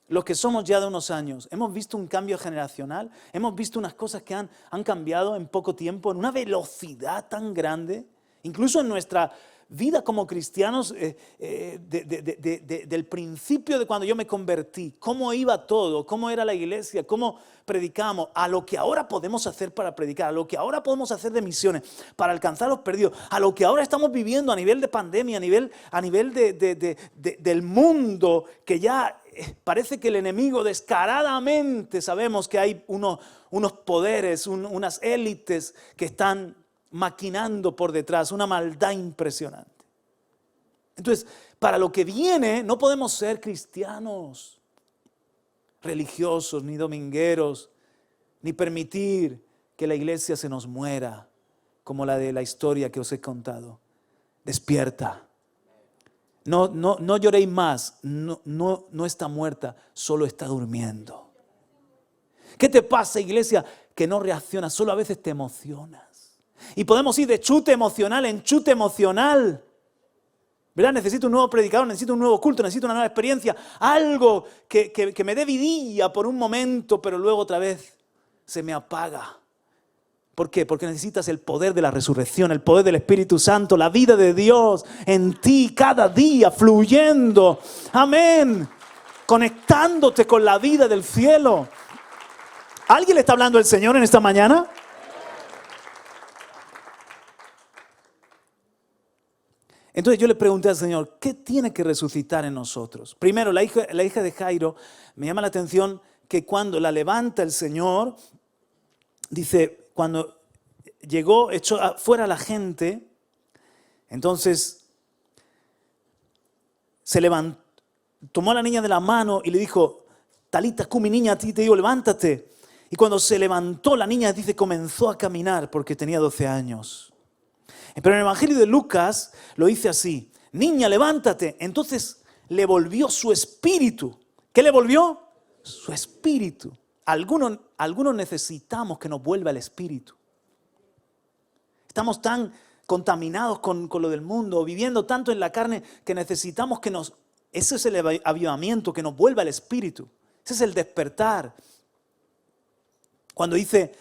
[SPEAKER 1] los que somos ya de unos años, hemos visto un cambio generacional, hemos visto unas cosas que han cambiado en poco tiempo, en una velocidad tan grande, incluso en nuestra vida como cristianos, del principio de cuando yo me convertí, cómo iba todo, cómo era la iglesia, cómo predicamos, a lo que ahora podemos hacer para predicar, a lo que ahora podemos hacer de misiones, para alcanzar a los perdidos, a lo que ahora estamos viviendo a nivel de pandemia, a nivel del mundo, que ya parece que el enemigo descaradamente, sabemos que hay unos poderes, unas élites que están maquinando por detrás, una maldad impresionante. Entonces, para lo que viene, no podemos ser cristianos religiosos, ni domingueros, ni permitir que la iglesia se nos muera, como la de la historia que os he contado. Despierta. No lloréis más, no está muerta, solo está durmiendo. ¿Qué te pasa, iglesia? Que no reaccionas, solo a veces te emocionas. Y podemos ir de chute emocional en chute emocional. ¿Verdad? Necesito un nuevo predicador, necesito un nuevo culto, necesito una nueva experiencia. Algo que me dé vidilla por un momento, pero luego otra vez se me apaga. ¿Por qué? Porque necesitas el poder de la resurrección, el poder del Espíritu Santo, la vida de Dios en ti cada día, fluyendo. Amén. Conectándote con la vida del cielo. ¿Alguien le está hablando el Señor en esta mañana? Entonces yo le pregunté al Señor, ¿qué tiene que resucitar en nosotros? Primero, la hija de Jairo, me llama la atención que cuando la levanta el Señor, dice, cuando llegó, echó fuera a la gente, entonces se levantó, tomó a la niña de la mano y le dijo, Talita cumi, niña, a ti te digo, levántate. Y cuando se levantó la niña, dice, comenzó a caminar porque tenía 12 años. Pero en el Evangelio de Lucas lo dice así, niña, levántate. Entonces le volvió su espíritu. ¿Qué le volvió? Su espíritu. Algunos necesitamos que nos vuelva el espíritu. Estamos tan contaminados con lo del mundo, viviendo tanto en la carne, que necesitamos que ese es el avivamiento, que nos vuelva el espíritu. Ese es el despertar. Cuando dice,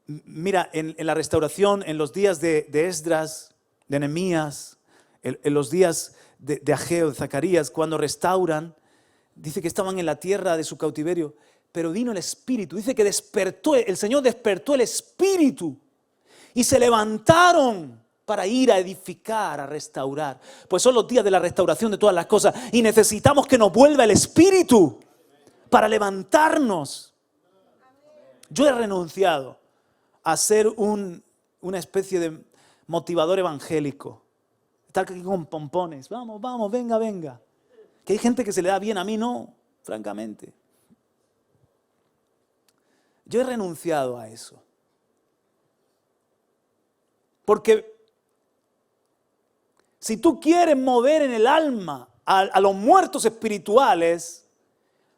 [SPEAKER 1] mira, en la restauración, en los días de Esdras, de Nehemías, en los días de Ageo, de Zacarías, cuando restauran, dice que estaban en la tierra de su cautiverio, pero vino el Espíritu. Dice que el Señor despertó el Espíritu y se levantaron para ir a edificar, a restaurar. Pues son los días de la restauración de todas las cosas y necesitamos que nos vuelva el Espíritu para levantarnos. Yo he renunciado a ser una especie de motivador evangélico. Estar aquí con pompones. Vamos, venga. Que hay gente que se le da bien, a mí no, francamente. Yo he renunciado a eso. Porque si tú quieres mover en el alma a los muertos espirituales,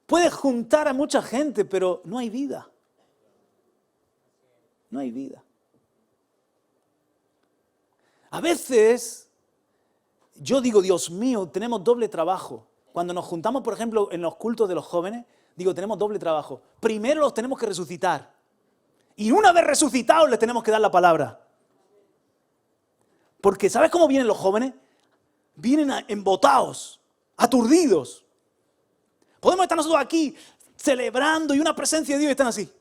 [SPEAKER 1] puedes juntar a mucha gente, pero no hay vida. No hay vida. A veces, yo digo, Dios mío, tenemos doble trabajo. Cuando nos juntamos, por ejemplo, en los cultos de los jóvenes, digo, tenemos doble trabajo. Primero los tenemos que resucitar. Y una vez resucitados, les tenemos que dar la palabra. Porque, ¿sabes cómo vienen los jóvenes? Vienen embotados, aturdidos. Podemos estar nosotros aquí celebrando y una presencia de Dios y están así.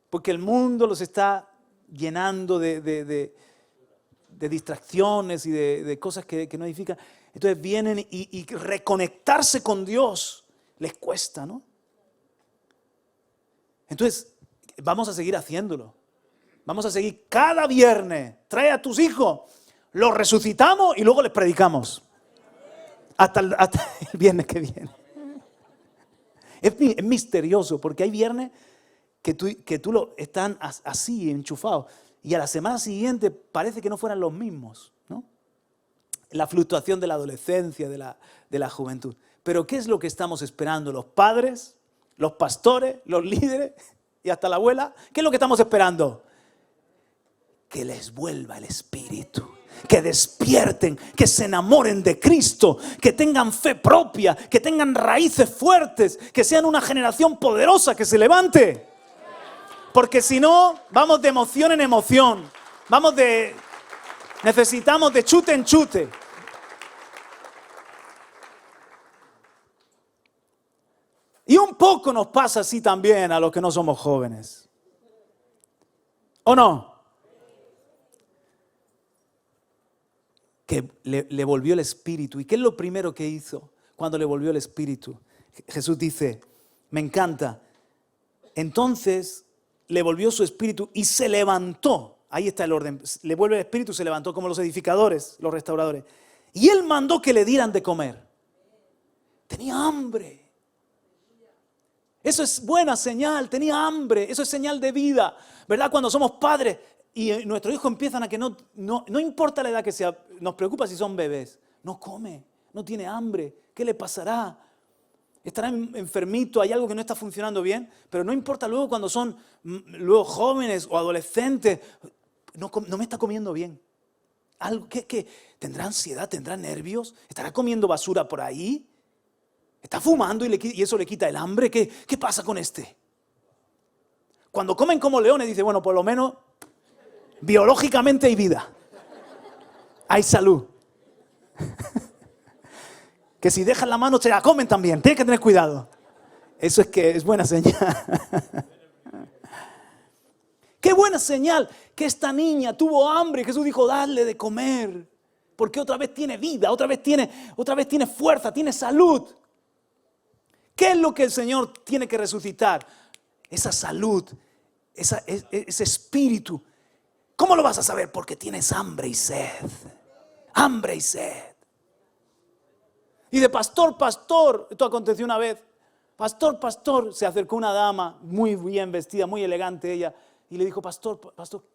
[SPEAKER 1] Porque el mundo los está llenando de distracciones y de cosas que no edifican. Entonces vienen y reconectarse con Dios les cuesta, ¿no? Entonces vamos a seguir haciéndolo. Vamos a seguir cada viernes. Trae a tus hijos, los resucitamos y luego les predicamos. Hasta el viernes que viene. Es misterioso porque hay viernes que tú están así, enchufados. Y a la semana siguiente parece que no fueran los mismos, ¿no? La fluctuación de la adolescencia, de la juventud. Pero ¿qué es lo que estamos esperando? Los padres, los pastores, los líderes y hasta la abuela. ¿Qué es lo que estamos esperando? Que les vuelva el espíritu. Que despierten, que se enamoren de Cristo, que tengan fe propia, que tengan raíces fuertes, que sean una generación poderosa que se levante. Porque si no, vamos de emoción en emoción. Necesitamos de chute en chute. Y un poco nos pasa así también a los que no somos jóvenes. ¿O no? Que le volvió el espíritu. ¿Y qué es lo primero que hizo cuando le volvió el espíritu? Jesús dice, me encanta. Entonces le volvió su espíritu y se levantó. Ahí está el orden. Le vuelve el espíritu y se levantó como los edificadores, los restauradores. Y él mandó que le dieran de comer. Tenía hambre. Eso es buena señal, tenía hambre. Eso es señal de vida. ¿Verdad? Cuando somos padres y nuestros hijos empiezan a que no importa la edad que sea, nos preocupa si son bebés. No come, no tiene hambre. ¿Qué le pasará? Estará enfermito, hay algo que no está funcionando bien, pero no importa luego cuando son jóvenes o adolescentes, no me está comiendo bien. Algo que tendrá ansiedad, tendrá nervios, estará comiendo basura por ahí, está fumando y eso le quita el hambre. ¿Qué pasa con este? Cuando comen como leones, dice, bueno, por lo menos biológicamente hay vida, hay salud. Que si dejan la mano se la comen también. Tienes que tener cuidado. Eso es buena señal. Qué buena señal que esta niña tuvo hambre y Jesús dijo, dale de comer. Porque otra vez tiene vida, otra vez tiene fuerza, tiene salud. ¿Qué es lo que el Señor tiene que resucitar? Esa salud, ese espíritu. ¿Cómo lo vas a saber? Porque tienes hambre y sed. Hambre y sed. Y de pastor, esto aconteció una vez, pastor, se acercó una dama muy bien vestida, muy elegante ella, y le dijo, pastor,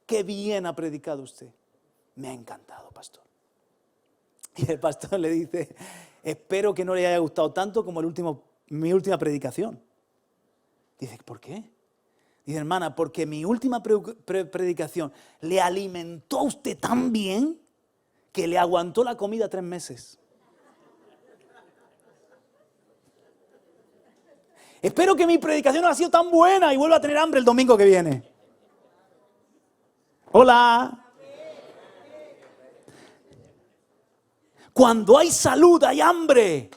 [SPEAKER 1] qué bien ha predicado usted. Me ha encantado, pastor. Y el pastor le dice, espero que no le haya gustado tanto como mi última predicación. Dice, ¿por qué? Dice, hermana, porque mi última predicación le alimentó a usted tan bien que le aguantó la comida 3 meses. Espero que mi predicación no haya sido tan buena y vuelva a tener hambre el domingo que viene. Hola. Cuando hay salud, hay hambre.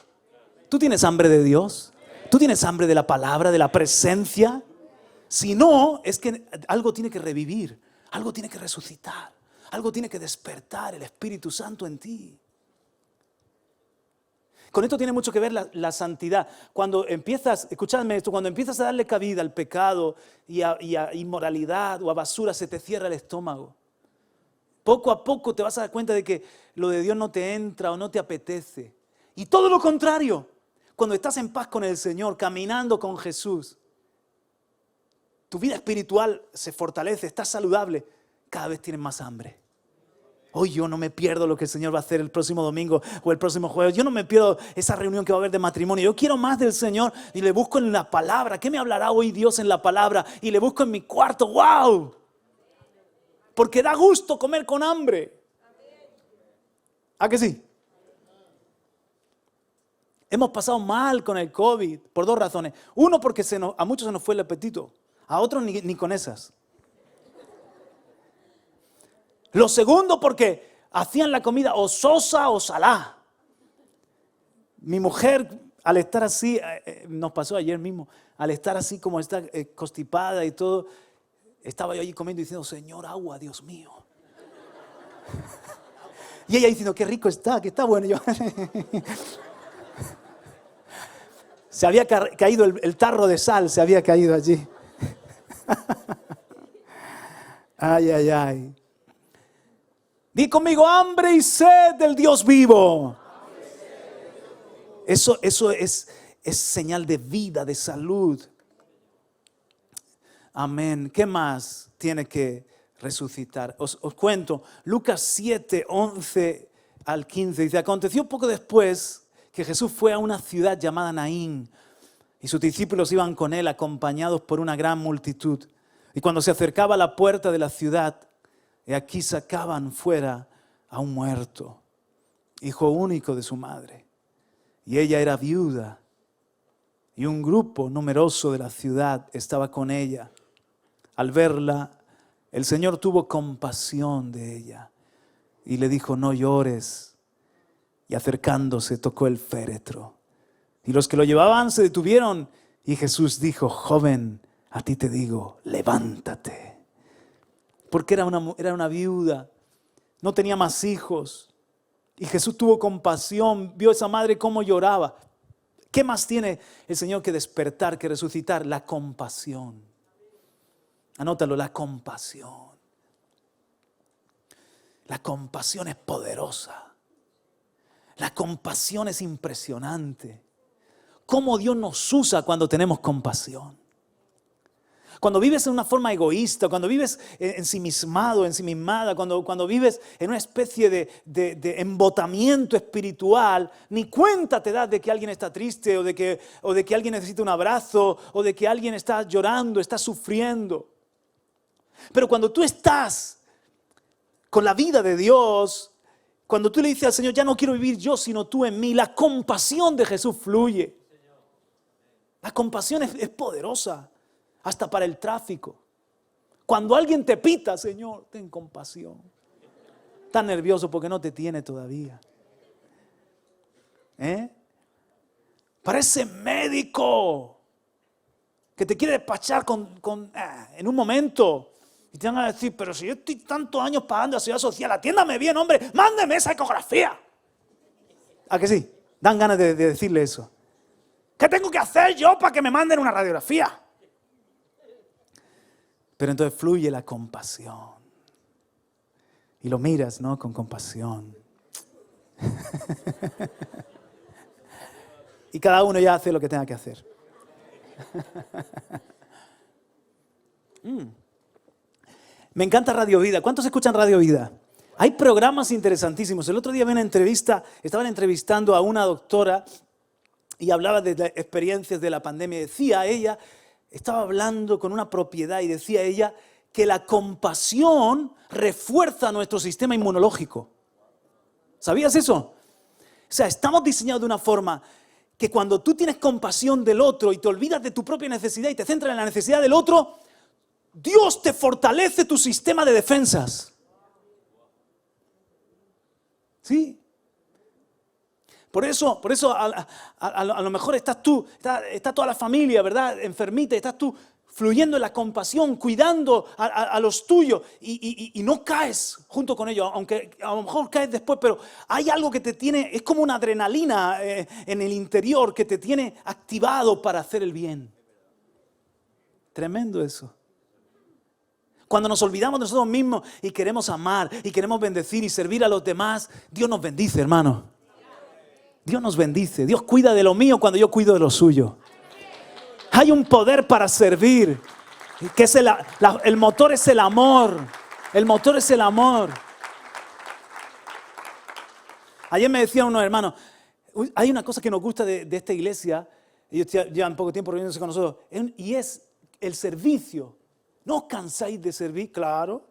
[SPEAKER 1] ¿Tú tienes hambre de Dios? ¿Tú tienes hambre de la palabra, de la presencia? Si no, es que algo tiene que revivir, algo tiene que resucitar, algo tiene que despertar el Espíritu Santo en ti. Con esto tiene mucho que ver la santidad. Cuando empiezas, escuchadme esto, cuando empiezas a darle cabida al pecado y a inmoralidad o a basura, se te cierra el estómago. Poco a poco te vas a dar cuenta de que lo de Dios no te entra o no te apetece. Y todo lo contrario, cuando estás en paz con el Señor, caminando con Jesús, tu vida espiritual se fortalece, estás saludable, cada vez tienes más hambre. Hoy yo no me pierdo lo que el Señor va a hacer el próximo domingo o el próximo jueves. Yo no me pierdo esa reunión que va a haber de matrimonio. Yo quiero más del Señor y le busco en la palabra. ¿Qué me hablará hoy Dios en la palabra? Y le busco en mi cuarto. ¡Wow! Porque da gusto comer con hambre. ¿A que sí? Hemos pasado mal con el COVID por 2 razones. Uno, porque a muchos se nos fue el apetito. A otros ni con esas. Lo segundo, porque hacían la comida o sosa o salá. Mi mujer, al estar así, nos pasó ayer mismo, al estar así como está constipada y todo, estaba yo allí comiendo y diciendo, Señor, agua, Dios mío. Y ella diciendo, qué rico está, que está bueno. Y yo, se había caído el tarro de sal, se había caído allí. Ay, ay, ay. Di conmigo, hambre y sed del Dios vivo. Eso es es señal de vida, de salud. Amén. ¿Qué más tiene que resucitar? Os cuento, Lucas 7, 11 al 15, dice: aconteció poco después que Jesús fue a una ciudad llamada Naín, y sus discípulos iban con él acompañados por una gran multitud. Y cuando se acercaba a la puerta de la ciudad, y aquí sacaban fuera a un muerto, hijo único de su madre. Y ella era viuda, y un grupo numeroso de la ciudad estaba con ella. Al verla, el Señor tuvo compasión de ella y le dijo: no llores. Y acercándose tocó el féretro. Y los que lo llevaban se detuvieron, y Jesús dijo: joven, a ti te digo, levántate. Porque era una viuda, no tenía más hijos. Y Jesús tuvo compasión, vio a esa madre cómo lloraba. ¿Qué más tiene el Señor que despertar, que resucitar? La compasión. Anótalo, la compasión. La compasión es poderosa. La compasión es impresionante. Cómo Dios nos usa cuando tenemos compasión. Cuando vives en una forma egoísta, cuando vives ensimismado, ensimismada, cuando vives en una especie de embotamiento espiritual, ni cuenta te das de que alguien está triste o de que alguien necesita un abrazo o de que alguien está llorando, está sufriendo. Pero cuando tú estás con la vida de Dios, cuando tú le dices al Señor: ya no quiero vivir yo, sino tú en mí, la compasión de Jesús fluye. La compasión es poderosa, hasta para el tráfico. Cuando alguien te pita: Señor, ten compasión. Estás nervioso porque no te tiene todavía. Para ese médico que te quiere despachar en un momento. Y te van a decir: pero si yo estoy tantos años pagando a Seguridad Social, atiéndame bien, hombre, mándeme esa ecografía. ¿A que sí? Dan ganas de decirle eso. ¿Qué tengo que hacer yo para que me manden una radiografía? Pero entonces fluye la compasión. Y lo miras, ¿no? Con compasión. Y cada uno ya hace lo que tenga que hacer. Me encanta Radio Vida. ¿Cuántos escuchan Radio Vida? Hay programas interesantísimos. El otro día vi una entrevista, estaban entrevistando a una doctora y hablaba de las experiencias de la pandemia. Decía ella, estaba hablando con una propiedad y decía ella que la compasión refuerza nuestro sistema inmunológico. ¿Sabías eso? O sea, estamos diseñados de una forma que cuando tú tienes compasión del otro y te olvidas de tu propia necesidad y te centras en la necesidad del otro, Dios te fortalece tu sistema de defensas. ¿Sí? Por eso a lo mejor estás tú, está toda la familia, ¿verdad? Enfermita, y estás tú fluyendo en la compasión, cuidando a los tuyos y no caes junto con ellos, aunque a lo mejor caes después, pero hay algo que te tiene, es como una adrenalina en el interior que te tiene activado para hacer el bien. Tremendo eso. Cuando nos olvidamos de nosotros mismos y queremos amar y queremos bendecir y servir a los demás, Dios nos bendice, hermano. Dios nos bendice. Dios cuida de lo mío cuando yo cuido de lo suyo. Hay un poder para servir, que es el motor es el amor. El motor es el amor. Ayer me decían unos hermanos, hay una cosa que nos gusta de esta iglesia, ellos llevan poco tiempo reuniéndose con nosotros, y es el servicio. ¿No os cansáis de servir? Claro.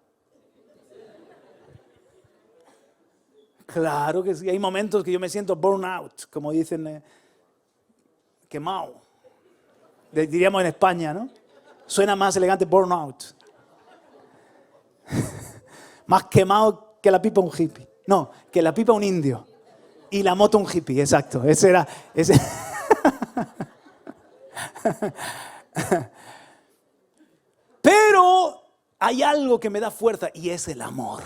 [SPEAKER 1] Claro que sí. Hay momentos que yo me siento burnout, como dicen, quemado. Diríamos en España, ¿no? Suena más elegante burnout. Más quemado que la pipa un hippie. No, que la pipa un indio. Y la moto un hippie, exacto. Ese era. Pero hay algo que me da fuerza y es el amor.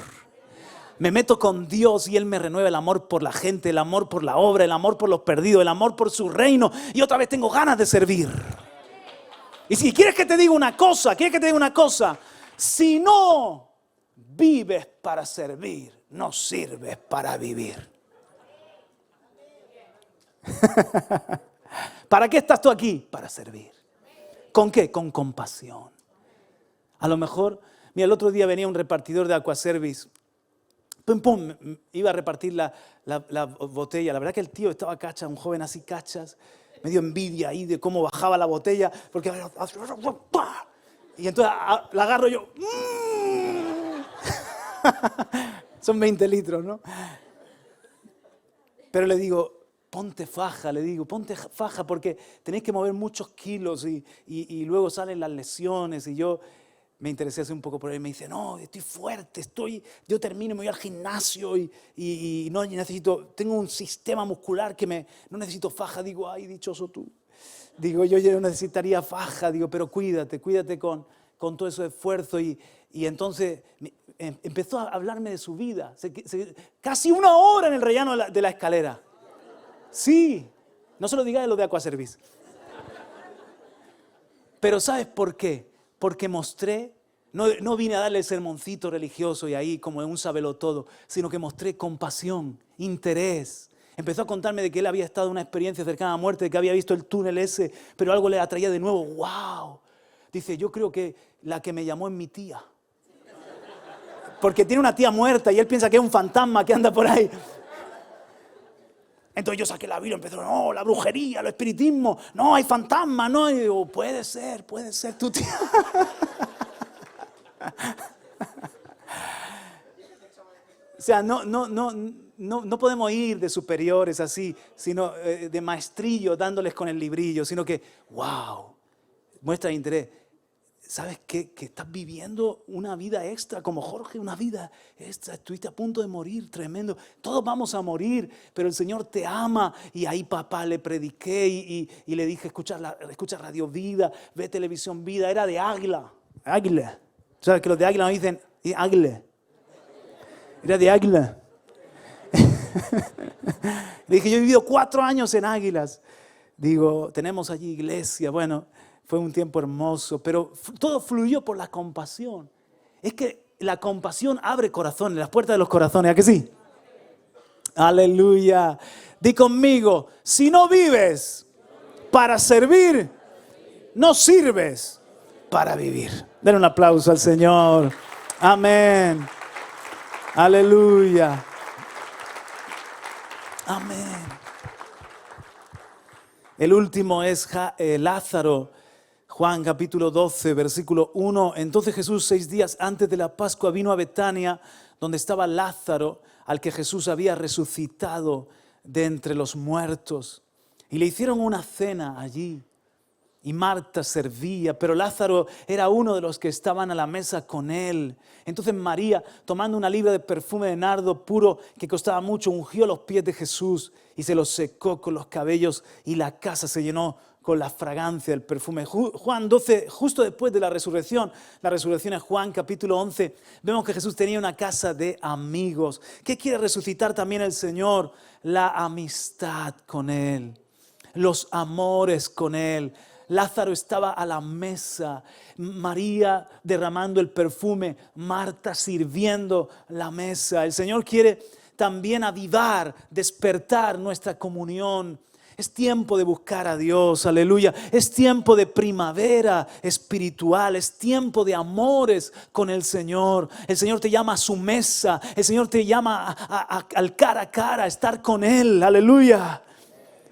[SPEAKER 1] Me meto con Dios y Él me renueva el amor por la gente, el amor por la obra, el amor por los perdidos, el amor por su reino. Y otra vez tengo ganas de servir. Y si quieres que te diga una cosa, si no vives para servir, no sirves para vivir. ¿Para qué estás tú aquí? Para servir. ¿Con qué? Con compasión. A lo mejor, mira, el otro día venía un repartidor de Aquaservice. Pum, pum, iba a repartir la botella. La verdad que el tío estaba cacha, un joven así cachas. Me dio envidia ahí de cómo bajaba la botella. Porque... Y entonces la agarro yo. Son 20 litros, ¿no? Pero le digo, ponte faja, porque tenéis que mover muchos kilos y luego salen las lesiones. Y yo me interesé hace un poco por él y me dice, no, estoy fuerte, yo termino, me voy al gimnasio y no necesito, tengo un sistema muscular que no necesito faja. Digo, ay, dichoso tú. Digo, yo necesitaría faja, digo, pero cuídate con todo ese esfuerzo. Y entonces empezó a hablarme de su vida. Casi 1 hora en el rellano de la escalera. Sí, no se lo diga de lo de Aquaservice. Pero ¿sabes por qué? Porque mostré, no vine a darle el sermoncito religioso y ahí como un sabelotodo, sino que mostré compasión, interés. Empezó a contarme de que él había estado en una experiencia cercana a la muerte, de que había visto el túnel ese, pero algo le atraía de nuevo. ¡Wow! Dice, yo creo que la que me llamó es mi tía. Porque tiene una tía muerta y él piensa que es un fantasma que anda por ahí. Entonces yo saqué la Biblia y empezó, no, la brujería, el espiritismo, no, hay fantasmas, no. Y digo, puede ser tu tía. O sea, no podemos ir de superiores así, sino de maestrillo dándoles con el librillo, sino que, wow, muestra interés. ¿Sabes qué? Que estás viviendo una vida extra, como Jorge, una vida extra. Estuviste a punto de morir, tremendo. Todos vamos a morir, pero el Señor te ama. Y ahí, papá, le prediqué y le dije, escucha Radio Vida, ve Televisión Vida. Era de Águila. Águila. ¿Sabes que los de Águila nos dicen Águila? Era de Águila. Le dije, yo he vivido 4 años en Águilas. Digo, tenemos allí iglesia. Bueno, fue un tiempo hermoso, pero todo fluyó por la compasión. Es que la compasión abre corazones, las puertas de los corazones, ¿a que sí? Aleluya. Di conmigo, si no vives para servir, no sirves para vivir. Den un aplauso al Señor. Amén. Aleluya. Amén. El último es Lázaro. Juan capítulo 12, versículo 1. Entonces Jesús, 6 días antes de la Pascua, vino a Betania, donde estaba Lázaro, al que Jesús había resucitado de entre los muertos. Y le hicieron una cena allí. Y Marta servía, pero Lázaro era uno de los que estaban a la mesa con él. Entonces María, tomando una libra de perfume de nardo puro que costaba mucho, ungió los pies de Jesús y se los secó con los cabellos y la casa se llenó con la fragancia del perfume. Juan 12, justo después de la resurrección es Juan capítulo 11, vemos que Jesús tenía una casa de amigos. ¿Qué quiere resucitar también el Señor? La amistad con Él, los amores con Él. Lázaro estaba a la mesa, María derramando el perfume, Marta sirviendo la mesa. El Señor quiere también avivar, despertar nuestra comunión. Es tiempo de buscar a Dios, aleluya. Es tiempo de primavera espiritual, es tiempo de amores con el Señor. El Señor te llama a su mesa, el Señor te llama al cara a cara, a estar con Él, aleluya.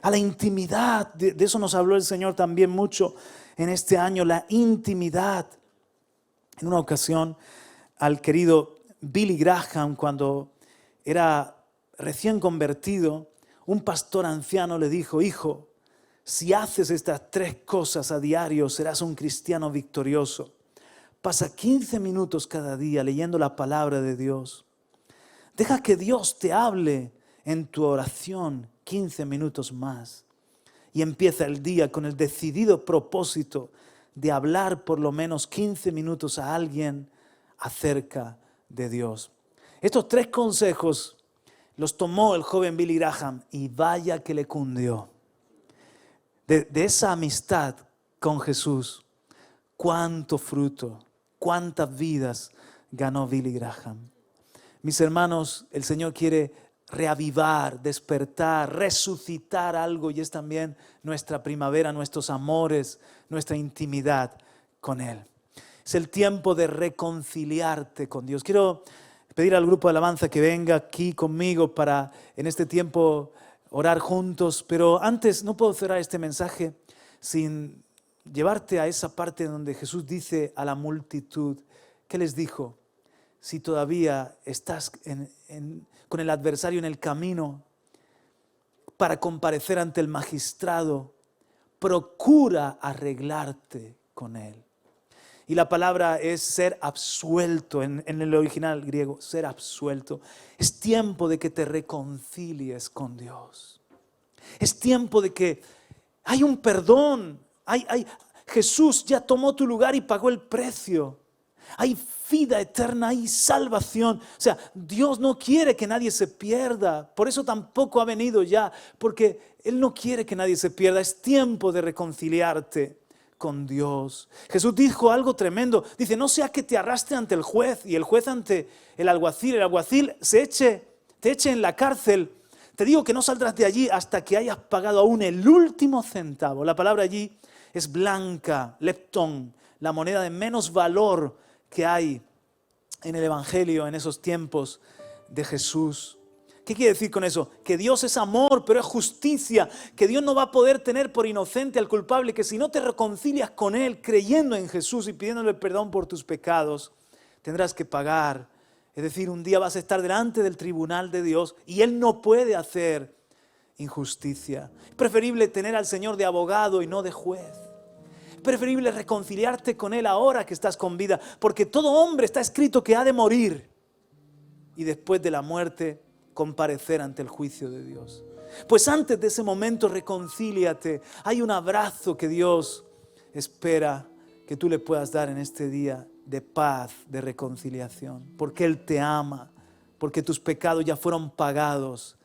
[SPEAKER 1] A la intimidad, de eso nos habló el Señor también mucho en este año, la intimidad. En una ocasión, al querido Billy Graham, cuando era recién convertido, un pastor anciano le dijo, hijo, si haces estas 3 cosas a diario, serás un cristiano victorioso. Pasa 15 minutos cada día leyendo la palabra de Dios. Deja que Dios te hable en tu oración 15 minutos más. Y empieza el día con el decidido propósito de hablar por lo menos 15 minutos a alguien acerca de Dios. Estos 3 consejos los tomó el joven Billy Graham y vaya que le cundió. De esa amistad con Jesús, cuánto fruto, cuántas vidas ganó Billy Graham. Mis hermanos, el Señor quiere reavivar, despertar, resucitar algo, y es también nuestra primavera, nuestros amores, nuestra intimidad con Él. Es el tiempo de reconciliarte con Dios. Quiero pedir al grupo de alabanza que venga aquí conmigo para en este tiempo orar juntos, pero antes no puedo cerrar este mensaje sin llevarte a esa parte donde Jesús dice a la multitud, ¿qué les dijo? Si todavía estás con el adversario en el camino para comparecer ante el magistrado, procura arreglarte con él. Y la palabra es ser absuelto, en el original griego, ser absuelto. Es tiempo de que te reconcilies con Dios. Es tiempo de que hay un perdón. Jesús ya tomó tu lugar y pagó el precio. Hay vida eterna, hay salvación. O sea, Dios no quiere que nadie se pierda. Por eso tampoco ha venido ya, porque Él no quiere que nadie se pierda. Es tiempo de reconciliarte con Dios. Jesús dijo algo tremendo. Dice, no sea que te arrastre ante el juez y el juez ante el alguacil te eche en la cárcel. Te digo que no saldrás de allí hasta que hayas pagado aún el último centavo. La palabra allí es blanca, leptón, la moneda de menos valor que hay en el Evangelio en esos tiempos de Jesús. ¿Qué quiere decir con eso? Que Dios es amor, pero es justicia, que Dios no va a poder tener por inocente al culpable, que si no te reconcilias con Él creyendo en Jesús y pidiéndole perdón por tus pecados, tendrás que pagar. Es decir, un día vas a estar delante del tribunal de Dios y Él no puede hacer injusticia. Es preferible tener al Señor de abogado y no de juez. Es preferible reconciliarte con Él ahora que estás con vida, porque todo hombre está escrito que ha de morir y después de la muerte comparecer ante el juicio de Dios. Pues antes de ese momento reconcíliate. Hay un abrazo que Dios espera que tú le puedas dar en este día de paz, de reconciliación, porque Él te ama, porque tus pecados ya fueron pagados.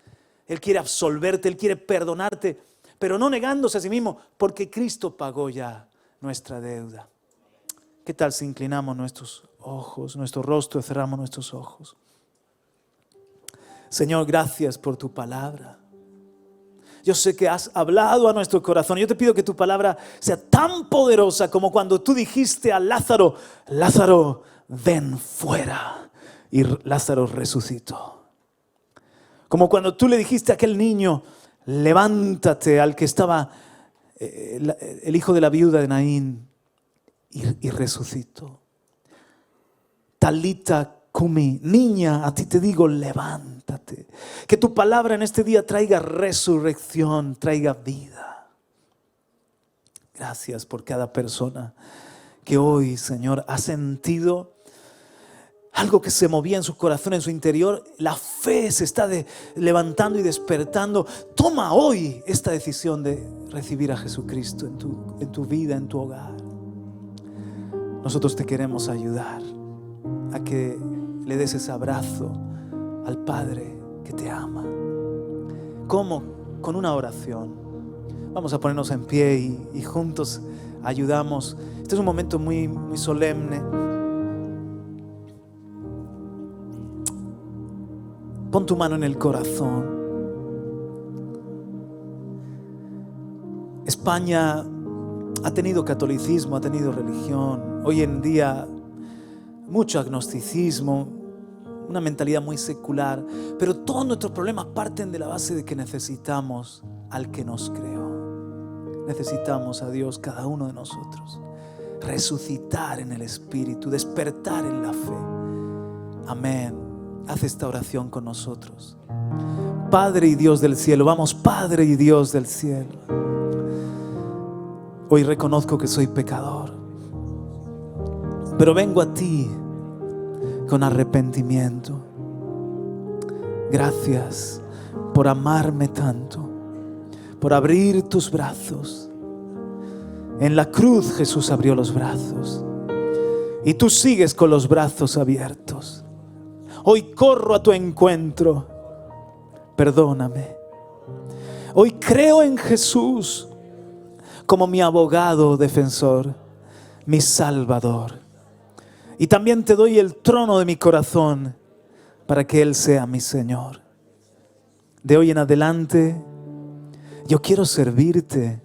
[SPEAKER 1] Él quiere absolverte, Él quiere perdonarte, pero no negándose a sí mismo, porque Cristo pagó ya nuestra deuda. ¿Qué tal si inclinamos nuestros ojos, nuestro rostro, cerramos nuestros ojos? Señor, gracias por tu palabra. Yo sé que has hablado a nuestro corazón. Yo te pido que tu palabra sea tan poderosa como cuando tú dijiste a Lázaro, Lázaro, ven fuera. Y Lázaro resucitó. Como cuando tú le dijiste a aquel niño, levántate, al que estaba el hijo de la viuda de Naín, y resucitó. Talita Kumi, niña, a ti te digo, levántate. Que tu palabra en este día traiga resurrección, traiga vida. Gracias por cada persona que hoy, Señor, ha sentido algo que se movía en su corazón, en su interior. La fe se está levantando y despertando. Toma hoy esta decisión de recibir a Jesucristo en tu vida, en tu hogar. Nosotros te queremos ayudar a que le des ese abrazo al Padre que te ama. ¿Cómo? Con una oración. Vamos a ponernos en pie y juntos ayudamos. Este es un momento muy, muy solemne. Pon tu mano en el corazón. España ha tenido catolicismo, ha tenido religión. Hoy en día mucho agnosticismo, una mentalidad muy secular, pero todos nuestros problemas parten de la base de que necesitamos al que nos creó. Necesitamos a Dios, cada uno de nosotros, resucitar en el Espíritu, despertar en la fe. Amén. Haz esta oración con nosotros. Padre y Dios del cielo, vamos, Padre y Dios del cielo. Hoy reconozco que soy pecador, pero vengo a ti con arrepentimiento. Gracias por amarme tanto, por abrir tus brazos. En la cruz Jesús abrió los brazos y tú sigues con los brazos abiertos. Hoy corro a tu encuentro. Perdóname. Hoy creo en Jesús como mi abogado defensor, mi Salvador. Y también te doy el trono de mi corazón para que Él sea mi Señor. De hoy en adelante, yo quiero servirte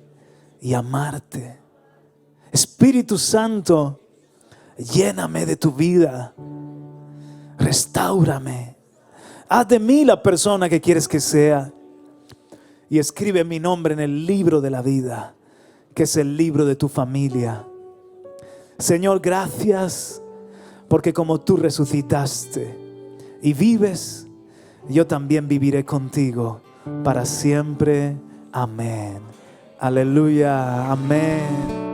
[SPEAKER 1] y amarte. Espíritu Santo, lléname de tu vida. Restáurame. Haz de mí la persona que quieres que sea. Y escribe mi nombre en el libro de la vida, que es el libro de tu familia. Señor, gracias, porque como tú resucitaste y vives, yo también viviré contigo para siempre. Amén. Aleluya. Amén.